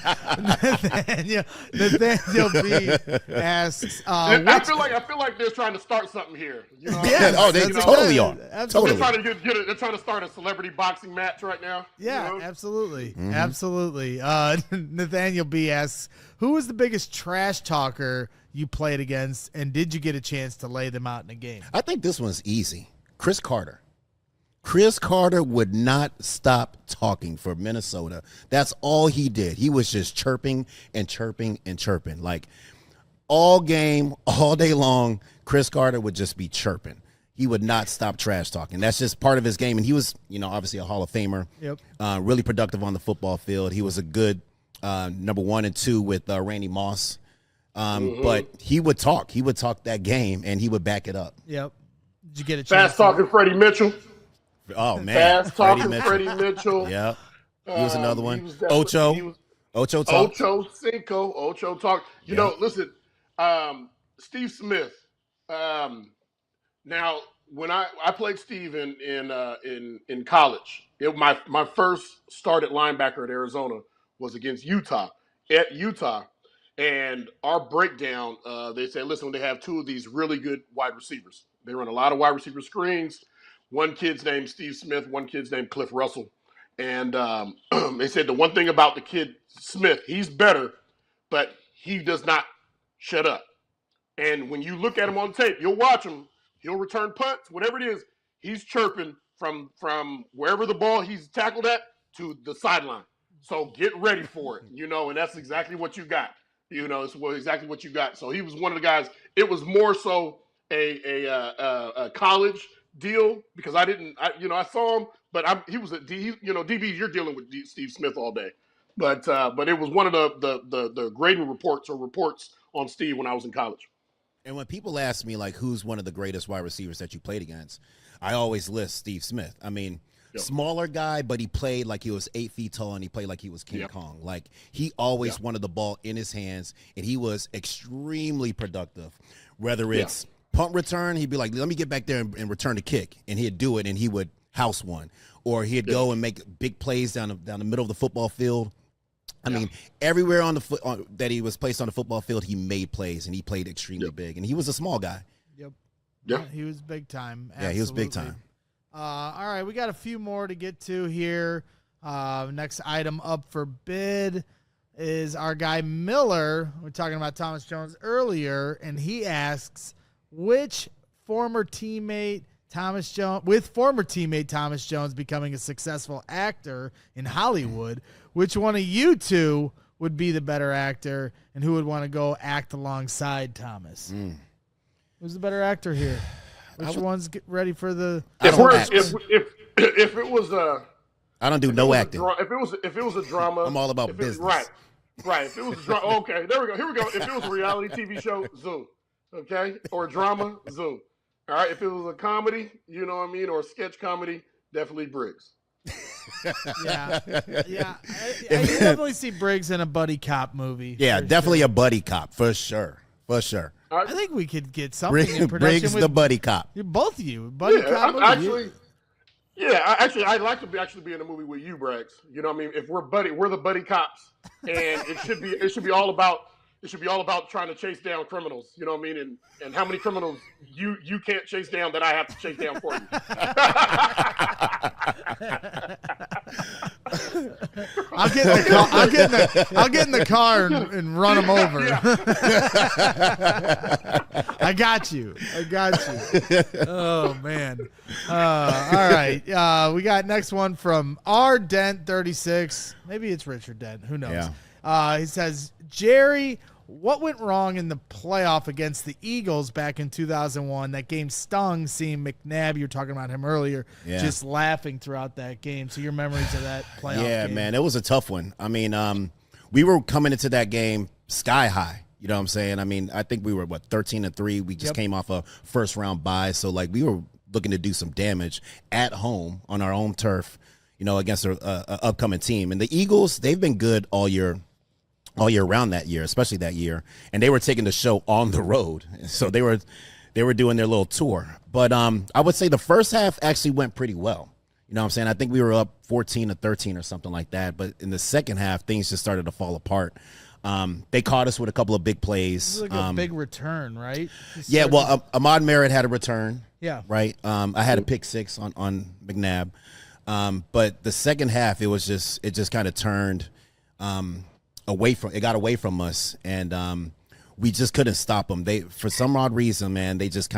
Nathaniel B asks, I feel like they're trying to start something here. Yes, oh, they totally are. Absolutely. Totally. They're trying to start a celebrity boxing match right now. Yeah, absolutely. Absolutely. Nathaniel B asks, who was the biggest trash talker you played against, and did you get a chance to lay them out in a game? I think this one's easy. Chris Carter. Chris Carter would not stop talking for Minnesota. That's all he did. He was just chirping and chirping and chirping. Like all game, all day long, Chris Carter would just be chirping. He would not stop trash talking. That's just part of his game. And he was, obviously a Hall of Famer. Yep. Really productive on the football field. He was a good number 1 and 2 with Randy Moss. But he would talk. He would talk that game, and he would back it up. Did you get a chance? Fast talking Freddie Mitchell. Oh, man. Fast talking Freddie Mitchell. Yeah. He was another one. Ocho. Ocho talk. Ocho Cinco. Ocho talk. Listen, Steve Smith. Now, when I played Steve in college, my first start at linebacker at Arizona was against Utah. At Utah. And our breakdown, they said, listen, when they have 2 of these really good wide receivers, they run a lot of wide receiver screens. One kid's named Steve Smith, one kid's named Cliff Russell. And they said the one thing about the kid Smith, he's better, but he does not shut up. And when you look at him on tape, you'll watch him. He'll return punts, whatever it is. He's chirping from wherever the ball he's tackled at to the sideline. So get ready for it, and that's exactly what you got. It's exactly what you got. So he was one of the guys. It was more so a college deal because I didn't. I saw him, but he was DB. You're dealing with Steve Smith all day, but it was one of the grading reports on Steve when I was in college. And when people ask me, like, who's one of the greatest wide receivers that you played against, I always list Steve Smith. I mean, smaller guy, but he played like he was 8 feet tall, and he played like he was King Kong. Like, he always wanted the ball in his hands, and he was extremely productive. Whether it's punt return, he'd be like, let me get back there and return the kick, and he'd do it, and he would house one. Or he'd go and make big plays down the middle of the football field. I mean, everywhere that he was placed on the football field, he made plays, and he played extremely big. And he was a small guy. Yeah, he was big time. Absolutely. Yeah, he was big time. All right, we got a few more to get to here. Next item up for bid is our guy Miller. We're talking about Thomas Jones earlier, and he asks, which former teammate Thomas Jones becoming a successful actor in Hollywood, which one of you two would be the better actor, and who would want to go act alongside Thomas? Who's the better actor here? Which one's ready for the? If it was I don't do no acting. If it was a drama, I'm all about business. Right. If it was a drama, okay, there we go. Here we go. If it was a reality TV show, Zoom. Okay, or a drama, Zoom. All right. If it was a comedy, you know what I mean, or a sketch comedy, definitely Briggs. Yeah. I definitely see Briggs in a buddy cop movie. Yeah, definitely a buddy cop for sure. I think we could get something in production Briggs with the buddy cop. Both of you, buddy cop movie. I'd like to be in a movie with you, Briggs. You know what I mean? If we're the buddy cops, and it should be all about trying to chase down criminals. You know what I mean? And how many criminals you can't chase down that I have to chase down for you. I'll get in the car and run them over. I got you. Oh man. All right. We got next one from R Dent 36. Maybe it's Richard Dent. Who knows? Yeah. He says, Jerry, what went wrong in the playoff against the Eagles back in 2001? That game stung, seeing McNabb, you were talking about him earlier, just laughing throughout that game. So your memories of that playoff game? Yeah, man, it was a tough one. I mean, we were coming into that game sky high. You know what I'm saying? I mean, I think we were, 13-3. We just came off a first-round bye. So, like, we were looking to do some damage at home on our own turf, you know, against an upcoming team. And the Eagles, they've been good all year round that year, especially that year, and they were taking the show on the road. So they were doing their little tour. But I would say the first half actually went pretty well. You know what I'm saying? I think we were up 14-13 or something like that. But in the second half, things just started to fall apart. They caught us with a couple of big plays. It was like a big return, right? Yeah, well, Ahmad Merritt had a return. Yeah. Right? I had a pick six on McNabb. But the second half, it just kind of turned it got away from us, and we just couldn't stop them. They, for some odd reason, man, they just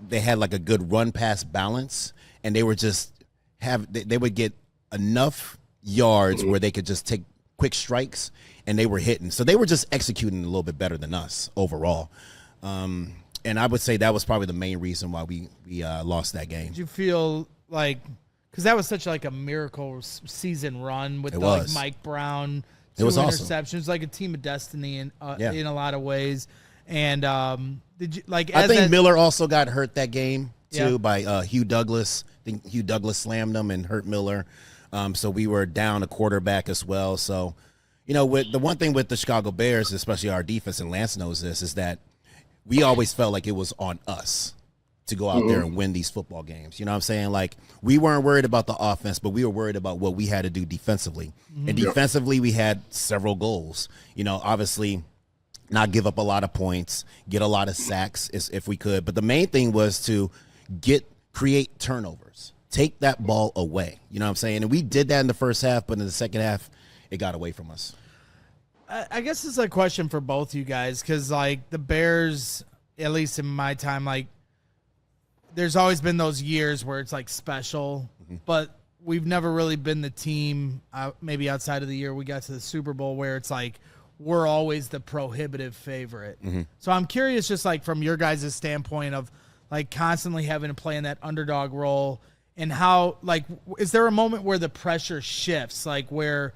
they had like a good run pass balance, and they would get enough yards where they could just take quick strikes, and they were hitting. So they were just executing a little bit better than us overall. And I would say that was probably the main reason why we lost that game. Did you feel like, because that was such like a miracle season run with like Mike Brown, two interceptions, awesome. Like a team of destiny in a lot of ways. And did you like? I think Miller also got hurt that game too by Hugh Douglas. I think Hugh Douglas slammed him and hurt Miller. So we were down a quarterback as well. So, you know, with the one thing with the Chicago Bears, especially our defense, and Lance knows this, is that we always felt like it was on us to go out there and win these football games. You know what I'm saying? Like, we weren't worried about the offense, but we were worried about what we had to do defensively. And defensively, we had several goals. You know, obviously, not give up a lot of points, get a lot of sacks if we could. But the main thing was to create turnovers, take that ball away. You know what I'm saying? And we did that in the first half, but in the second half, it got away from us. I guess this is a question for both you guys, because, like, the Bears, at least in my time, like, there's always been those years where it's like special, but we've never really been the team, maybe outside of the year we got to the Super Bowl, where it's like we're always the prohibitive favorite. So I'm curious, just like from your guys' standpoint of like constantly having to play in that underdog role, and how, like, is there a moment where the pressure shifts, like where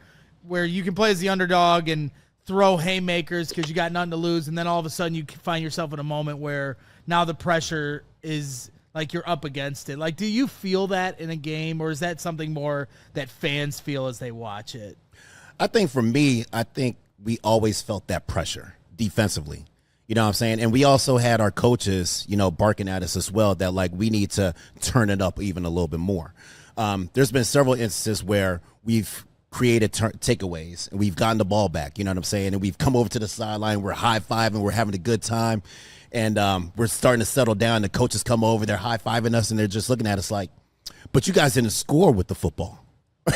you can play as the underdog and throw haymakers because you got nothing to lose, and then all of a sudden you find yourself in a moment where now the pressure is like you're up against it? Like, do you feel that in a game, or is that something more that fans feel as they watch it? I think for me, we always felt that pressure defensively. You know what I'm saying? And we also had our coaches, barking at us as well that, like, we need to turn it up even a little bit more. There's been several instances where we've created takeaways and we've gotten the ball back, you know what I'm saying? And we've come over to the sideline, we're high-fiving, we're having a good time, and we're starting to settle down. The coaches come over, they're high-fiving us, and they're just looking at us like, but you guys didn't score with the football.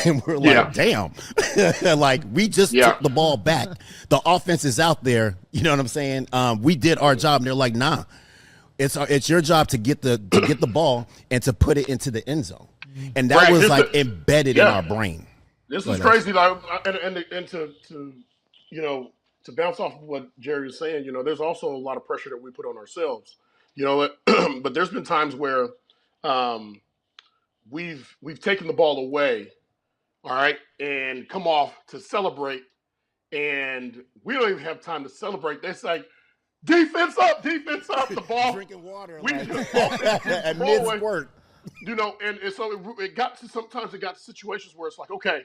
And we're like, damn, like, we just took the ball back. The offense is out there. You know what I'm saying? We did our job. And they're like, nah, it's your job to get the ball and to put it into the end zone. And that was like embedded in our brain. This is crazy. Like, and to bounce off of what Jerry was saying, there's also a lot of pressure that we put on ourselves, but there's been times where we've taken the ball away. All right, and come off to celebrate, and we don't even have time to celebrate. They're like, defense up, the ball. Drinking water. At mid-squirt. And so it got to situations where it's like, okay,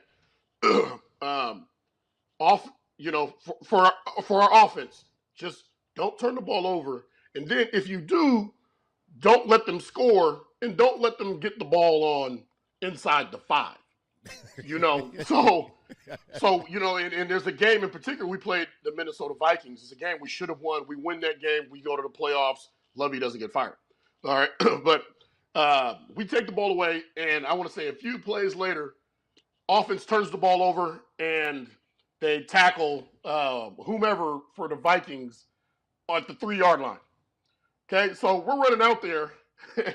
for our offense, just don't turn the ball over. And then if you do, don't let them score, and don't let them get the ball on inside the 5. So and there's a game in particular. We played the Minnesota Vikings. It's a game we should have won. We win that game. We go to the playoffs. Lovey doesn't get fired. All right. But we take the ball away, and I want to say a few plays later, offense turns the ball over, and they tackle whomever for the Vikings at the 3-yard line. Okay, so we're running out there,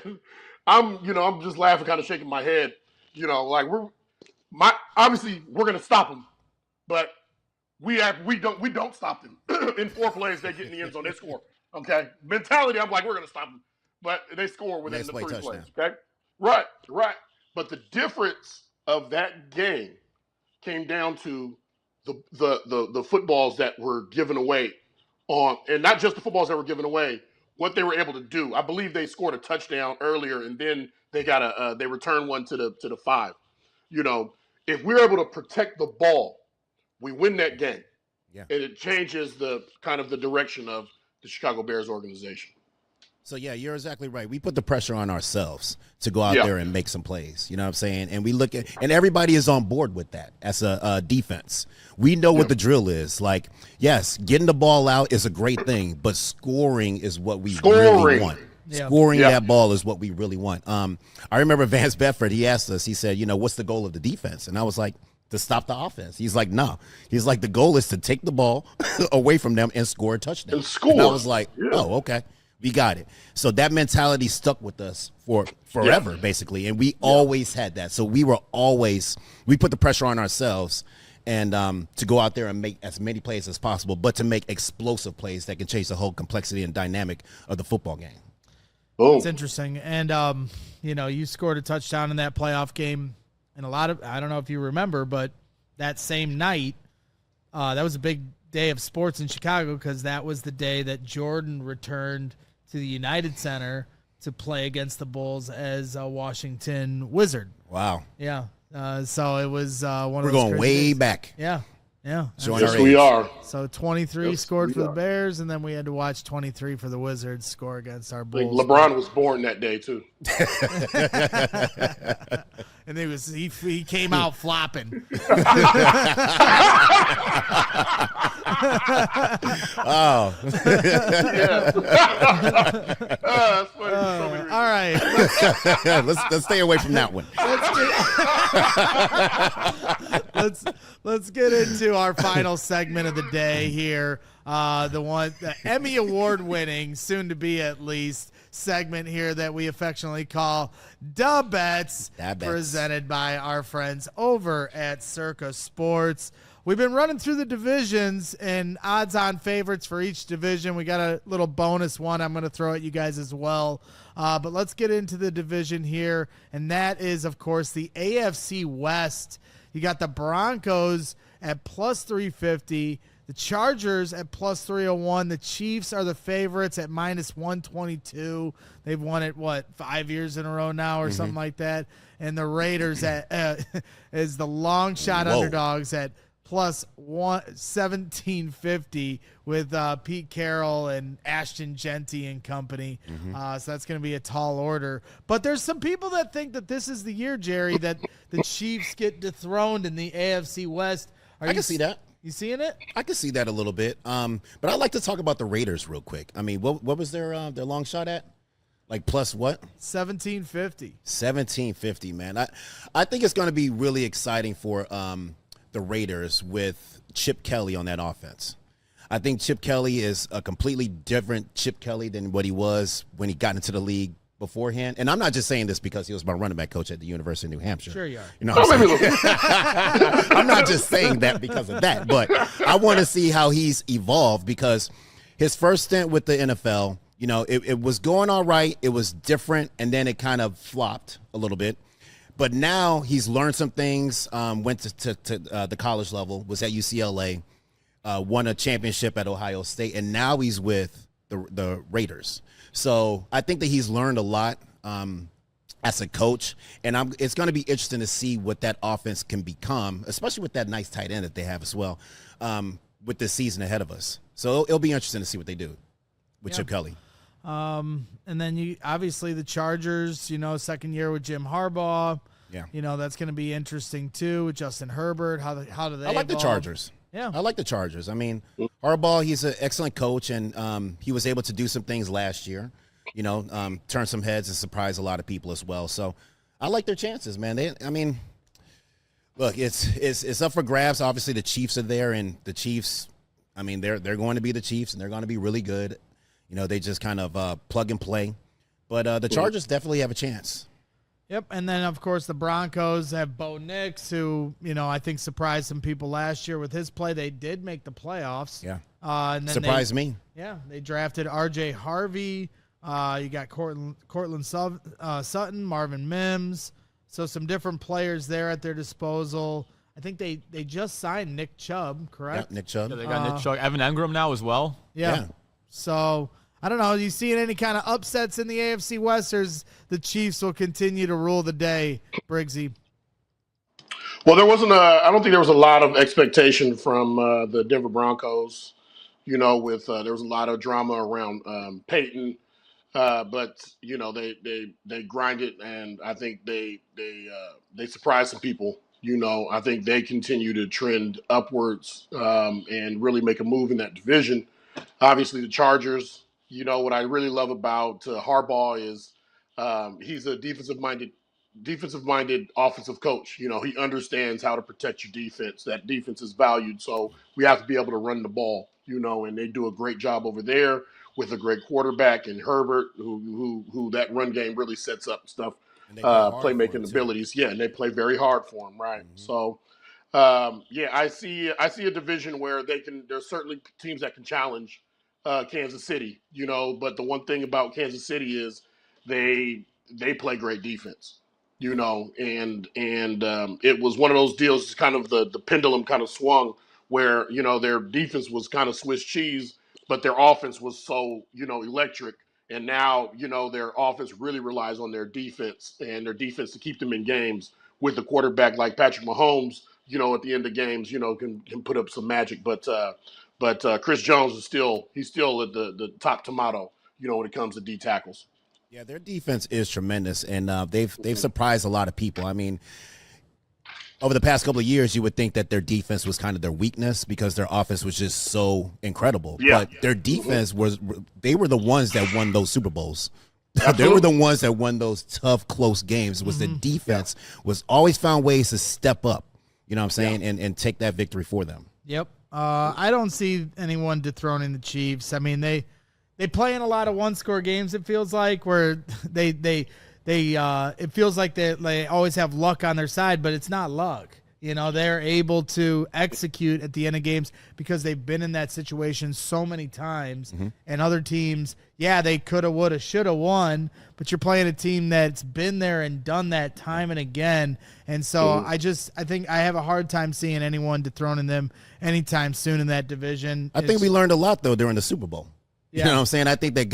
and I'm just laughing, kind of shaking my head. Like, obviously we're gonna stop them, but we don't stop them. In 4 plays, they get in the end zone, they score. Okay, mentality, I'm like, we're gonna stop them, but they score within the 3 plays. Okay, right. But the difference of that game came down to the footballs that were given away and not just the footballs that were given away, what they were able to do. I believe they scored a touchdown earlier, and then they got they returned one to the 5. If we're able to protect the ball, we win that game. Yeah. And it changes the direction of the Chicago Bears organization. So, yeah, you're exactly right. We put the pressure on ourselves to go out there and make some plays. You know what I'm saying? And we look at – and everybody is on board with that as a defense. We know what the drill is. Like, yes, getting the ball out is a great thing, but scoring is what we really want. Yeah. Scoring that ball is what we really want. I remember Vance Bedford, he asked us, he said, what's the goal of the defense? And I was like, to stop the offense. He's like, no. He's like, the goal is to take the ball away from them and score a touchdown. And I was like, oh, okay. We got it. So that mentality stuck with us for forever, basically. And we always had that. So we put the pressure on ourselves and to go out there and make as many plays as possible, but to make explosive plays that can change the whole complexity and dynamic of the football game. Boom. It's interesting. And, you scored a touchdown in that playoff game. And I don't know if you remember, but that same night, that was a big day of sports in Chicago because that was the day that Jordan returned to the United Center to play against the Bulls as a Washington Wizard. Wow. Yeah. So it was one of those. We're going way days. back. Yeah. Yeah. Yes, we are. So 23 scored for the Bears, and then we had to watch 23 for the Wizards score against our Bulls. LeBron was born that day, too. And he came out flopping. Oh. That's funny. All right. Let's stay away from that one. Let's get into our final segment of the day here. The Emmy Award winning, soon to be at least, segment here that we affectionately call Da Bets, presented by our friends over at Circa Sports. we've been running through the divisions and odds-on favorites for each division. We got a little bonus one I'm going to throw at you guys as well. But let's get into the division here, and that is, of course, the AFC West. You got the Broncos at plus 350, the Chargers at plus 301. The Chiefs are the favorites at minus 122. They've won it, 5 years in a row now or something like that. And the Raiders at is the long shot underdogs at plus 1750 with Pete Carroll and Ashton Genty and company. So that's going to be a tall order. But there's some people that think that this is the year, Jerry, that the Chiefs get dethroned in the AFC West. I can see that. You seeing it? I can see that a little bit. But I'd like to talk about the Raiders real quick. I mean, what was their long shot at? Like plus what? 1750. 1750, man. I think it's going to be really exciting for the Raiders with Chip Kelly on that offense. I think Chip Kelly is a completely different Chip Kelly than what he was when he got into the league beforehand. And I'm not just saying this because he was my running back coach at the University of New Hampshire. Sure you are. You know what I'm saying? I'm not just saying that because of that, but I want to see how he's evolved because his first stint with the NFL, you know, it was going all right. It was different, and then it kind of flopped a little bit. But now he's learned some things, went to the college level, was at UCLA, won a championship at Ohio State, and now he's with the Raiders. So I think that he's learned a lot as a coach, and it's going to be interesting to see what that offense can become, especially with that nice tight end that they have as well, with this season ahead of us. So it'll be interesting to see what they do with Chip Kelly. And then obviously the Chargers, you know, second year with Jim Harbaugh. Yeah. You know, that's going to be interesting too with Justin Herbert. How do they I like the evolve? Chargers. Yeah. I like the Chargers. I mean, Harbaugh, he's an excellent coach, and he was able to do some things last year, you know, turn some heads and surprise a lot of people as well. So I like their chances, man. Look, it's up for grabs. Obviously, the Chiefs are there, and the Chiefs, I mean, they're going to be the Chiefs, and they're going to be really good. You know, they just kind of plug and play. But the Chargers definitely have a chance. Yep, and then, of course, the Broncos have Bo Nix, who, you know, I think surprised some people last year with his play. They did make the playoffs. Yeah. And then surprised me. Yeah, they drafted R.J. Harvey. You got Cortland Sutton, Marvin Mims. So some different players there at their disposal. I think they just signed Nick Chubb, correct? Yeah, Nick Chubb. Yeah, they got Nick Chubb. Evan Engram now as well. Yeah. So I don't know. Are you seeing any kind of upsets in the AFC West, or the Chiefs will continue to rule the day, Briggsy? Well, I don't think there was a lot of expectation from the Denver Broncos. You know, there was a lot of drama around Peyton, but you know they grinded, and I think they surprised some people. You know, I think they continue to trend upwards and really make a move in that division. Obviously, the Chargers. You know, what I really love about Harbaugh is he's a defensive-minded offensive coach. You know, he understands how to protect your defense. That defense is valued, so we have to be able to run the ball. You know, and they do a great job over there with a great quarterback and Herbert, who that run game really sets up stuff, playmaking abilities. Yeah, and they play very hard for him, right? Mm-hmm. So, I see a division where there's certainly teams that can challenge Kansas City, you know, but the one thing about Kansas City is they play great defense, you know, and it was one of those deals, kind of the pendulum kind of swung where, you know, their defense was kind of Swiss cheese, but their offense was so, you know, electric. And now, you know, their offense really relies on their defense to keep them in games with a quarterback like Patrick Mahomes, you know, at the end of games, you know, can put up some magic. But Chris Jones is still at the top tomato, you know, when it comes to D tackles. Yeah, their defense is tremendous, and they've surprised a lot of people. I mean, over the past couple of years, you would think that their defense was kind of their weakness because their offense was just so incredible. Yeah. But their defense they were the ones that won those Super Bowls. They were the ones that won those tough, close games. It was the defense was always found ways to step up, you know what I'm saying, and take that victory for them. Yep. I don't see anyone dethroning the Chiefs. I mean, they play in a lot of one-score games, it feels like, where it feels like they always have luck on their side, but it's not luck. You know, they're able to execute at the end of games because they've been in that situation so many times. And other teams, yeah, they coulda, woulda, shoulda won, but you're playing a team that's been there and done that time and again. And so I think I have a hard time seeing anyone dethroning them anytime soon in that division. I think we learned a lot, though, during the Super Bowl. You know what I'm saying? I think that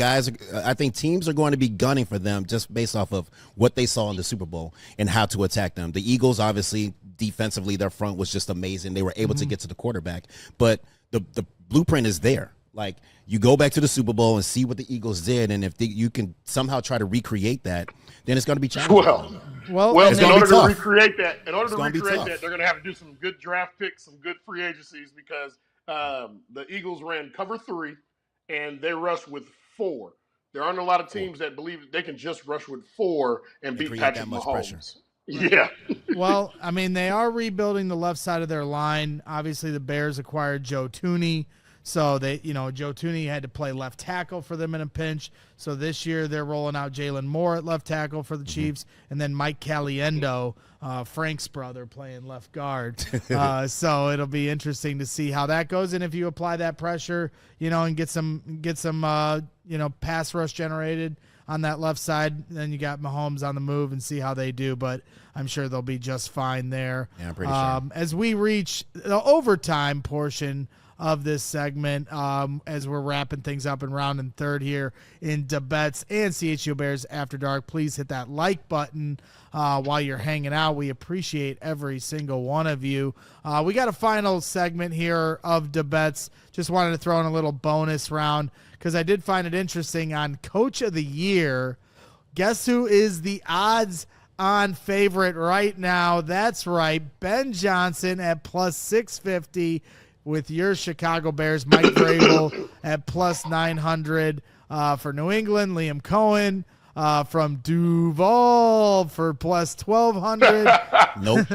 I think teams are going to be gunning for them just based off of what they saw in the Super Bowl and how to attack them. The Eagles, obviously, defensively, their front was just amazing. They were able to get to the quarterback, but the blueprint is there. Like, you go back to the Super Bowl and see what the Eagles did, and if you can somehow try to recreate that, then it's going to be challenging. Well, in order to recreate that, they're going to have to do some good draft picks, some good free agencies, because the Eagles ran cover 3. And they rushed with 4. There aren't a lot of teams that believe they can just rush with 4 and beat Patrick Mahomes. Yeah. Well, I mean, they are rebuilding the left side of their line. Obviously, the Bears acquired Joe Thuney. So Joe Thuney had to play left tackle for them in a pinch. So this year they're rolling out Jalen Moore at left tackle for the Chiefs, and then Mike Caliendo, Frank's brother, playing left guard. So it'll be interesting to see how that goes. And if you apply that pressure, and get some pass rush generated on that left side, then you got Mahomes on the move and see how they do. But I'm sure they'll be just fine there. Yeah, I'm pretty sure. As we reach the overtime portion of this segment, as we're wrapping things up and rounding third here in DeBets and CHGO Bears After Dark, please hit that like button while you're hanging out. We appreciate every single one of you. We got a final segment here of DeBets. Just wanted to throw in a little bonus round because I did find it interesting on Coach of the Year. Guess who is the odds-on favorite right now? That's right, Ben Johnson at plus 650. With your Chicago Bears, Mike Vrabel at plus 900 for New England. Liam Cohen from Duval for plus 1,200. Nope.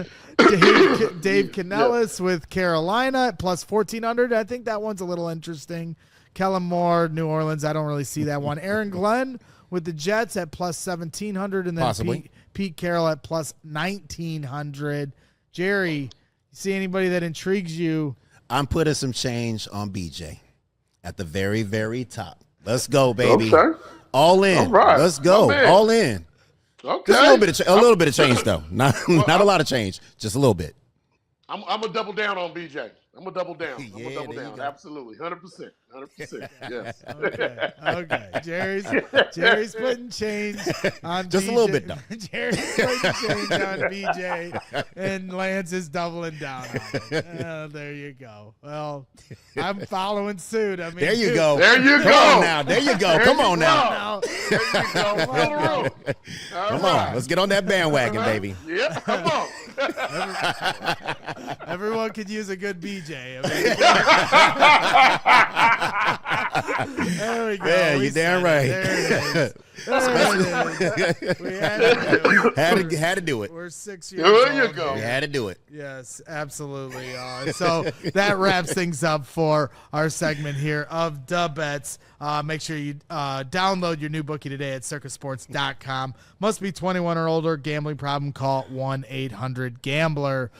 Dave Canellis with Carolina at plus 1,400. I think that one's a little interesting. Kellen Moore, New Orleans. I don't really see that one. Aaron Glenn with the Jets at plus 1,700. And then Pete Carroll at plus 1,900. Jerry, you see anybody that intrigues you? I'm putting some change on BJ at the very, very top. Let's go, baby. Okay. All in. All right. Let's go. All in. Okay. Just a little bit of change, though. Not a lot of change. Just a little bit. I'm gonna double down on BJ. I'm gonna double down. I'm Yeah, gonna double there you down. go. Absolutely, 100%. 100%. Yes. Okay. Jerry's putting change on Just BJ. a little bit, though. Jerry's putting change on BJ, and Lance is doubling down on it. There you go. Well, I'm following suit. I mean, There you go. There you Come go. on now. There you go. Come on now. There you go. Follow the rule. Come on. Let's get on that bandwagon, baby. Yeah, come on. Everyone could use a good BJ. There we go. Yeah, you're damn right. There it is. We had to do it. We're 6 years There old. you go. We had to do it. Yes, absolutely. So that wraps things up for our segment here of the bets. Make sure you download your new bookie today at circusports.com. Must be 21 or older. Gambling problem, call 1-800-GAMBLER.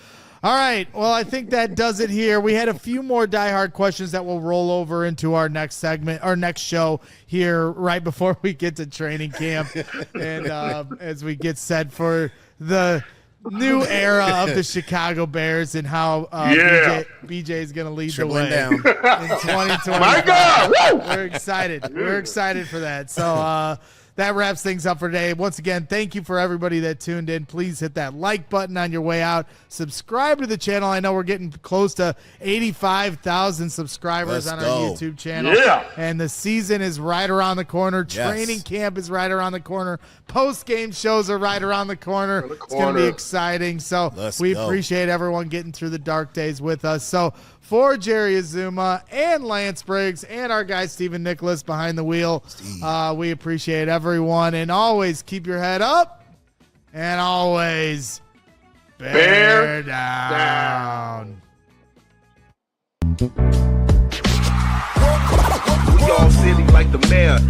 All right. Well, I think that does it here. We had a few more diehard questions that will roll over into our next segment, our next show here right before we get to training camp. And as we get set for the new era of the Chicago Bears and how BJ is going to lead Dribbling the way down. in 2020. My God. Woo! We're excited. We're excited for that. So that wraps things up for today. Once again, thank you for everybody that tuned in. Please hit that like button on your way out. Subscribe to the channel. I know we're getting close to 85,000 subscribers on our YouTube channel. Yeah. And the season is right around the corner. Yes. Training camp is right around the corner. Post-game shows are right around the corner. It's going to be exciting. So we appreciate everyone getting through the dark days with us. So for Jerry Azumah and Lance Briggs and our guy Stephen Nicholas behind the wheel, we appreciate everyone. And always keep your head up and always bear down. We all city like the mayor.